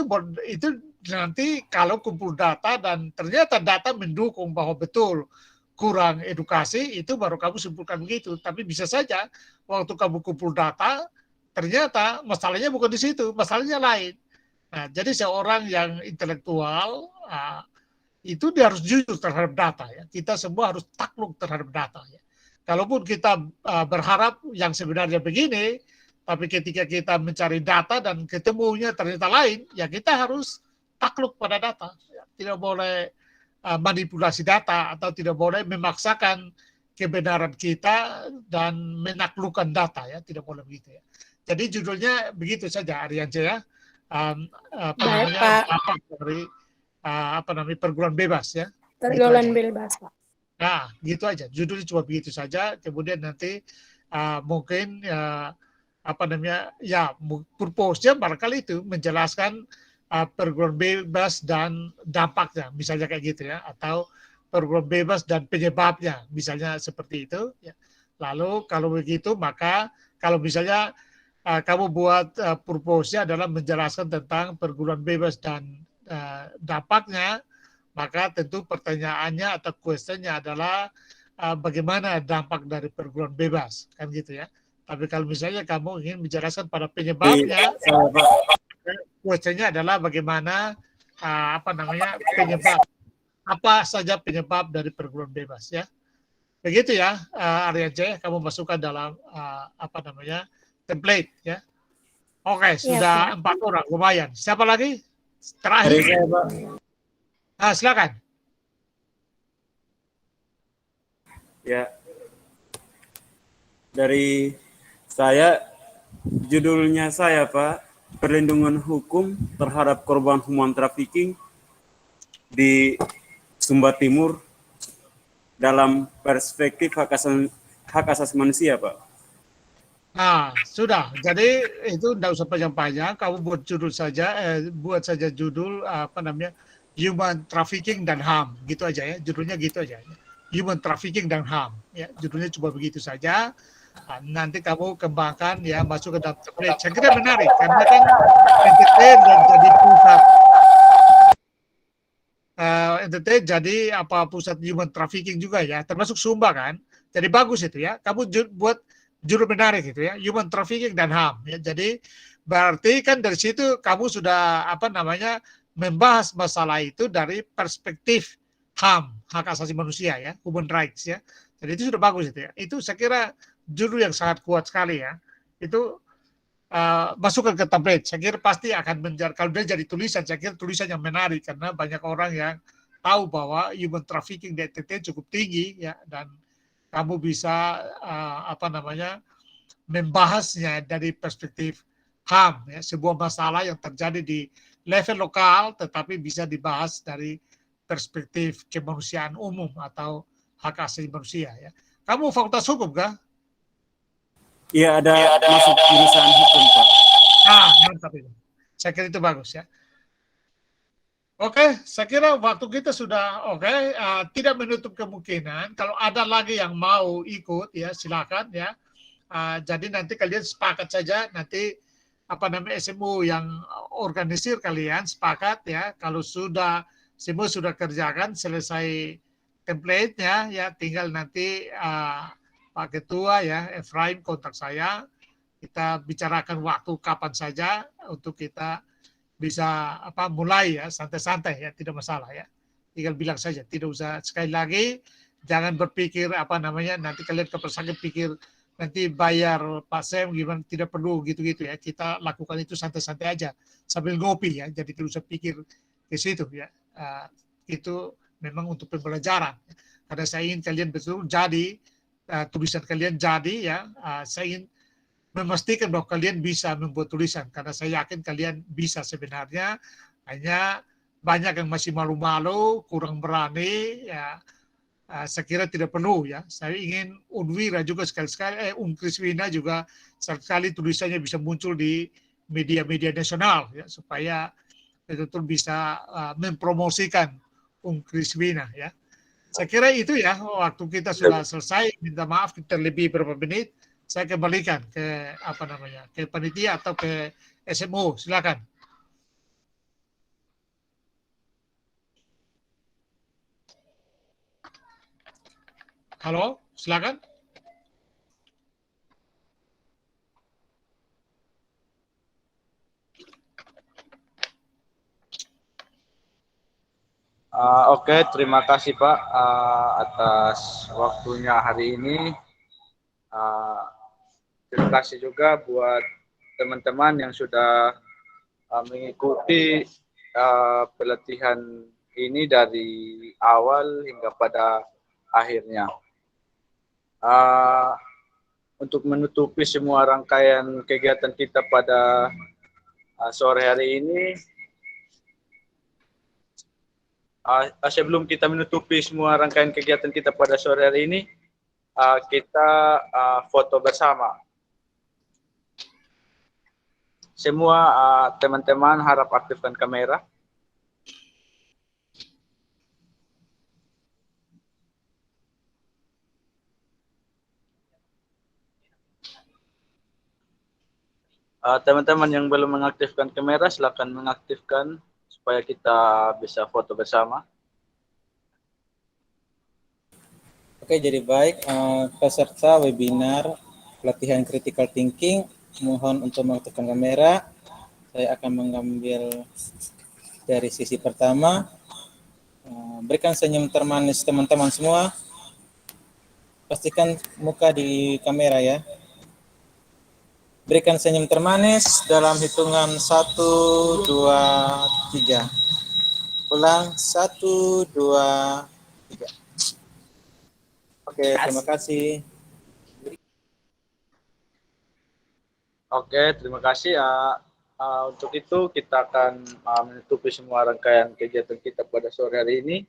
itu nanti kalau kumpul data dan ternyata data mendukung bahwa betul kurang edukasi, itu baru kamu simpulkan begitu. Tapi bisa saja waktu kamu kumpul data ternyata masalahnya bukan di situ, masalahnya lain. Nah, jadi seorang yang intelektual itu dia harus jujur terhadap data ya. Kita semua harus takluk terhadap data ya. Kalaupun kita berharap yang sebenarnya begini, tapi ketika kita mencari data dan ketemunya ternyata lain, ya kita harus takluk pada data. Tidak boleh manipulasi data atau tidak boleh memaksakan kebenaran kita dan menaklukkan data ya, tidak boleh begitu ya. Jadi judulnya begitu saja Ariance ya. Pergaulan bebas ya. Pergaulan bebas, Pak. Nah, gitu aja. Judulnya cuma begitu saja. Kemudian nanti mungkin purpose-nya barangkali itu menjelaskan pergaulan bebas dan dampaknya, misalnya kayak gitu ya, atau pergaulan bebas dan penyebabnya, misalnya seperti itu. Ya. Lalu kalau begitu maka kalau misalnya kamu buat purpose-nya adalah menjelaskan tentang pergaulan bebas dan dampaknya, maka tentu pertanyaannya atau question-nya adalah bagaimana dampak dari pergaulan bebas, kan gitu ya. Tapi kalau misalnya kamu ingin menjelaskan pada penyebabnya, question-nya adalah bagaimana penyebab, apa saja penyebab dari pergaulan bebas ya. Begitu ya, Ariance, kamu masukkan dalam template ya. Oke, sudah 4 orang, lumayan. Siapa lagi? Terakhir. Silakan. Ya, dari saya, judulnya saya Pak, perlindungan hukum terhadap korban human trafficking di Sumba Timur dalam perspektif hak asasi manusia, Pak. Nah, sudah. Jadi itu tidak usah panjang-panjang. Kamu buat judul saja, buat saja judul human trafficking dan HAM, gitu aja ya. Judulnya gitu aja. Human trafficking dan HAM. Ya, judulnya cuma begitu saja. Nanti kamu kembangkan ya, masuk ke dalam template. Saya kira menarik karena kan NTT dan jadi pusat NTT jadi pusat human trafficking juga ya, termasuk Sumba kan. Jadi bagus itu ya. Kamu buat judul menarik itu ya, human trafficking dan HAM ya. Jadi berarti kan dari situ kamu sudah membahas masalah itu dari perspektif HAM, hak asasi manusia ya, human rights ya. Jadi itu sudah bagus itu ya. Itu saya kira judul yang sangat kuat sekali ya. Itu masukkan ke template. Saya kira pasti akan kalau dia jadi tulisan, saya kira tulisan yang menarik karena banyak orang yang tahu bahwa human trafficking di NTT cukup tinggi ya, dan kamu bisa membahasnya dari perspektif HAM ya, sebuah masalah yang terjadi di level lokal tetapi bisa dibahas dari perspektif kemanusiaan umum atau hak asasi manusia ya. Kamu fakultas hukum kah? Iya, ada masuk jurusan hukum, Pak. Mantap itu. Saya kira itu bagus ya. Oke, saya kira waktu kita sudah oke. Tidak menutup kemungkinan kalau ada lagi yang mau ikut ya, silakan ya. Jadi nanti kalian sepakat saja, nanti SMU yang organisir kalian sepakat ya, kalau semua sudah kerjakan selesai template-nya ya, tinggal nanti Pak Ketua ya, Efraim kontak saya, kita bicarakan waktu kapan saja untuk kita bisa mulai ya, santai-santai ya, tidak masalah ya. Tinggal bilang saja, tidak usah sekali lagi jangan berpikir nanti kalian kepersakit pikir nanti bayar Pak Sem gimana, tidak perlu gitu-gitu ya. Kita lakukan itu santai-santai aja sambil ngopi ya. Jadi tidak usah pikir ke situ ya. Itu memang untuk pembelajaran. Karena saya ingin kalian betul jadi tulisan kalian jadi ya, saya ingin memastikan bahwa kalian bisa membuat tulisan karena saya yakin kalian bisa sebenarnya, hanya banyak yang masih malu-malu, kurang berani ya. Saya kira tidak perlu ya. Saya ingin Unwira juga sekali-sekali, Kriswina juga sekali tulisannya bisa muncul di media-media nasional ya, supaya betul-betul bisa mempromosikan Kriswina ya. Saya kira itu ya, waktu kita sudah selesai, minta maaf kita lebih berapa menit. saya kembalikan ke ke panitia atau ke SMO. Silakan. Halo, silakan. Oke, terima kasih Pak atas waktunya hari ini. Terima kasih juga buat teman-teman yang sudah mengikuti pelatihan ini dari awal hingga pada akhirnya. Untuk menutupi semua rangkaian kegiatan kita pada sore hari ini, sebelum kita menutupi semua rangkaian kegiatan kita pada sore hari ini, kita foto bersama. Semua teman-teman harap aktifkan kamera. Teman-teman yang belum mengaktifkan kamera, silakan mengaktifkan supaya kita bisa foto bersama. Oke, jadi baik, peserta webinar pelatihan critical thinking, mohon untuk mengaktifkan kamera. Saya akan mengambil dari sisi pertama. Berikan senyum termanis teman-teman semua. Pastikan muka di kamera ya. Berikan senyum termanis dalam hitungan 1, 2, 3. Ulang 1, 2, 3. Oke, terima kasih. Oke, terima kasih. Untuk itu kita akan menutupi semua rangkaian kegiatan kita pada sore hari ini.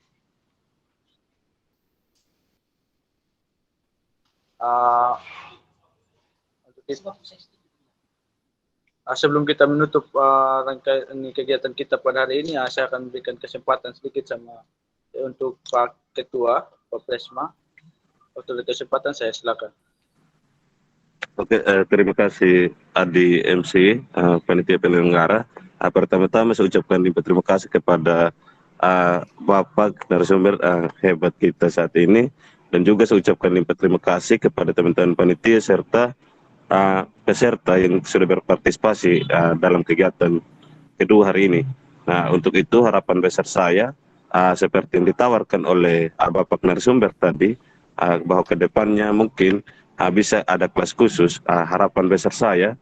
Untuk itu, sebelum kita menutup rangkaian kegiatan kita pada hari ini, saya akan berikan kesempatan sedikit untuk Pak Ketua, Pak Presma. Untuk kesempatan saya silakan. Oke, terima kasih Adi MC, panitia penyelenggara. Pertama-tama saya ucapkan terima kasih kepada Bapak narasumber hebat kita saat ini, dan juga saya ucapkan terima kasih kepada teman-teman panitia serta peserta yang sudah berpartisipasi dalam kegiatan kedua hari ini. Nah, untuk itu harapan besar saya seperti yang ditawarkan oleh Bapak narasumber tadi, bahwa kedepannya mungkin bisa ada kelas khusus. Harapan besar saya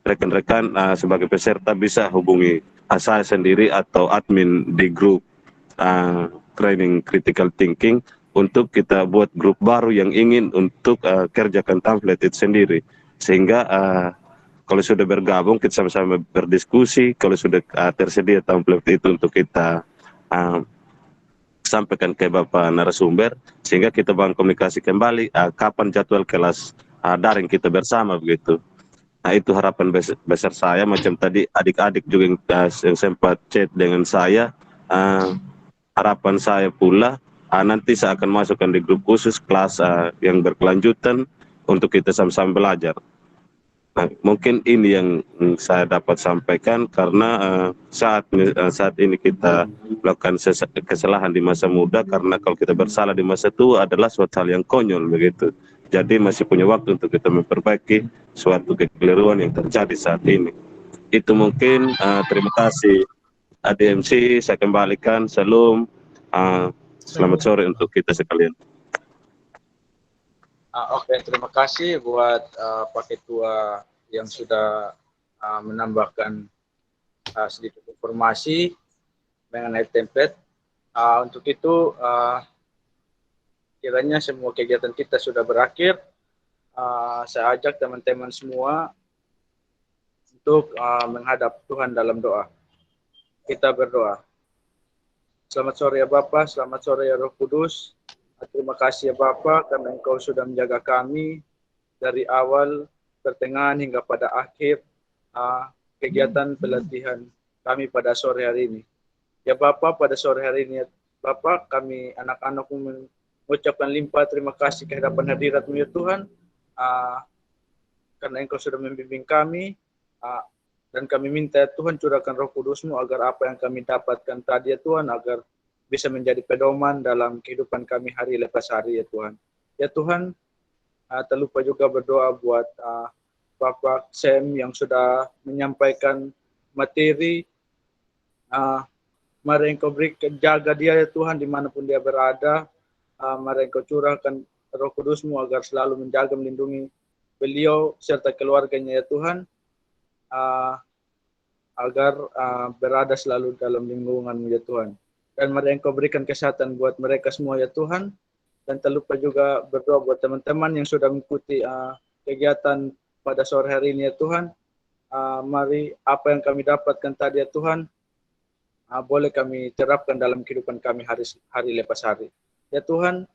rekan-rekan sebagai peserta bisa hubungi saya sendiri atau admin di grup training critical thinking untuk kita buat grup baru yang ingin untuk kerjakan template itu sendiri, sehingga kalau sudah bergabung kita sama-sama berdiskusi. Kalau sudah tersedia template itu untuk kita sampaikan ke Bapak narasumber, sehingga kita bangun komunikasi kembali kapan jadwal kelas daring kita bersama begitu. Nah, itu harapan besar saya. Macam tadi adik-adik juga yang sempat chat dengan saya, harapan saya pula nanti saya akan masukkan di grup khusus kelas yang berkelanjutan untuk kita sama-sama belajar. Nah, mungkin ini yang saya dapat sampaikan, karena saat ini kita melakukan kesalahan di masa muda, karena kalau kita bersalah di masa tua adalah suatu hal yang konyol begitu. Jadi masih punya waktu untuk kita memperbaiki suatu kekeliruan yang terjadi saat ini. Itu mungkin. Terima kasih ADMC, saya kembalikan. Salam. Selamat sore untuk kita sekalian. Oke, terima kasih buat Pak Ketua yang sudah menambahkan sedikit informasi mengenai template. Untuk itu, kiranya semua kegiatan kita sudah berakhir. Saya ajak teman-teman semua untuk menghadap Tuhan dalam doa. Kita berdoa. Selamat sore ya Bapak, selamat sore ya Roh Kudus. Terima kasih ya Bapak, karena Engkau sudah menjaga kami dari awal, pertengahan hingga pada akhir kegiatan pelatihan kami pada sore hari ini. Ya Bapak, pada sore hari ini Bapak, kami anak-anak mengucapkan limpah terima kasih kehadapan hadirat-Mu ya Tuhan. karena Engkau sudah membimbing kami, dan kami minta ya Tuhan curahkan Roh Kudus-Mu agar apa yang kami dapatkan tadi ya Tuhan, agar bisa menjadi pedoman dalam kehidupan kami hari lepas hari ya Tuhan. Ya Tuhan, tak lupa juga berdoa buat Bapak Sam yang sudah menyampaikan materi. Mari Engkau jaga dia ya Tuhan dimanapun dia berada. Mari Engkau curahkan Roh Kudus-Mu agar selalu menjaga, melindungi beliau serta keluarganya ya Tuhan, agar berada selalu dalam lingkungan-Mu ya Tuhan. Dan mari Engkau berikan kesehatan buat mereka semua ya Tuhan. Dan tak lupa juga berdoa buat teman-teman yang sudah mengikuti kegiatan pada sore hari ini ya Tuhan. Mari apa yang kami dapatkan tadi ya Tuhan, boleh kami terapkan dalam kehidupan kami hari lepas hari. Ya Tuhan,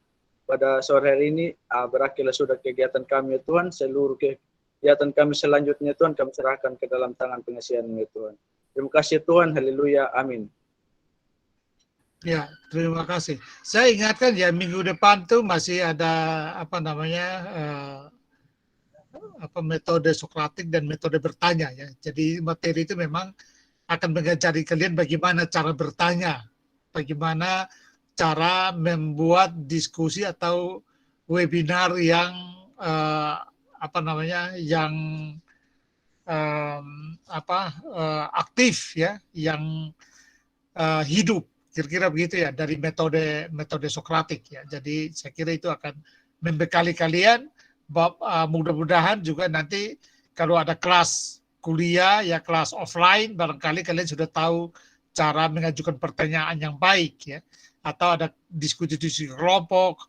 pada sore hari ini berakhirlah sudah kegiatan kami ya Tuhan. Seluruh kegiatan kami selanjutnya Tuhan kami serahkan ke dalam tangan pengasihan-Mu ya Tuhan. Terima kasih Tuhan, haleluya, amin. Ya, terima kasih. Saya ingatkan ya minggu depan tuh masih ada metode Sokratik dan metode bertanya ya. Jadi materi itu memang akan mengajari kalian bagaimana cara bertanya, bagaimana cara membuat diskusi atau webinar yang aktif ya, yang hidup. Kira-kira begitu ya dari metode Sokratik ya. Jadi saya kira itu akan membekali kalian. Mudah-mudahan juga nanti kalau ada kelas kuliah ya, kelas offline, barangkali kalian sudah tahu cara mengajukan pertanyaan yang baik ya. Atau ada diskusi kelompok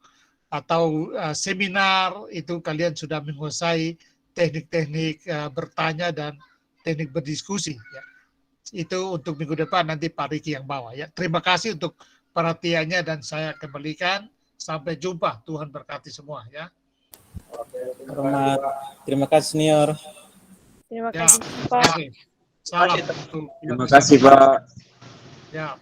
atau seminar, itu kalian sudah menguasai teknik-teknik bertanya dan teknik berdiskusi ya. Itu untuk minggu depan nanti Pak Riki yang bawa ya. Terima kasih untuk perhatiannya dan saya kembalikan. Sampai jumpa. Tuhan berkati semua ya. Hormat. Terima kasih senior. Terima Ya, kasih terima Pak. kasih. Salam untuk Terima kasih Pak. ya.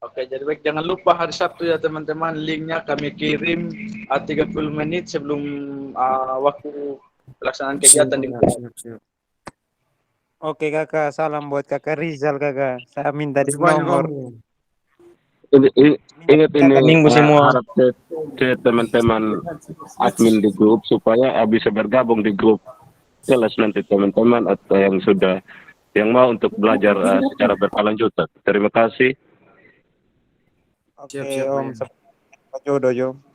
Oke, jadi baik, jangan lupa hari Sabtu ya teman-teman, linknya kami kirim 30 menit sebelum waktu pelaksanaan kegiatan di Oke kakak, salam buat kakak Rizal kakak. Saya minta di Semuanya nomor. Ingat ini Minggu semua. harap ke teman-teman admin di grup supaya bisa bergabung di grup kelas nanti teman-teman atau yang mau untuk belajar secara berkelanjutan. Terima kasih. Oke Om, jodoh Om.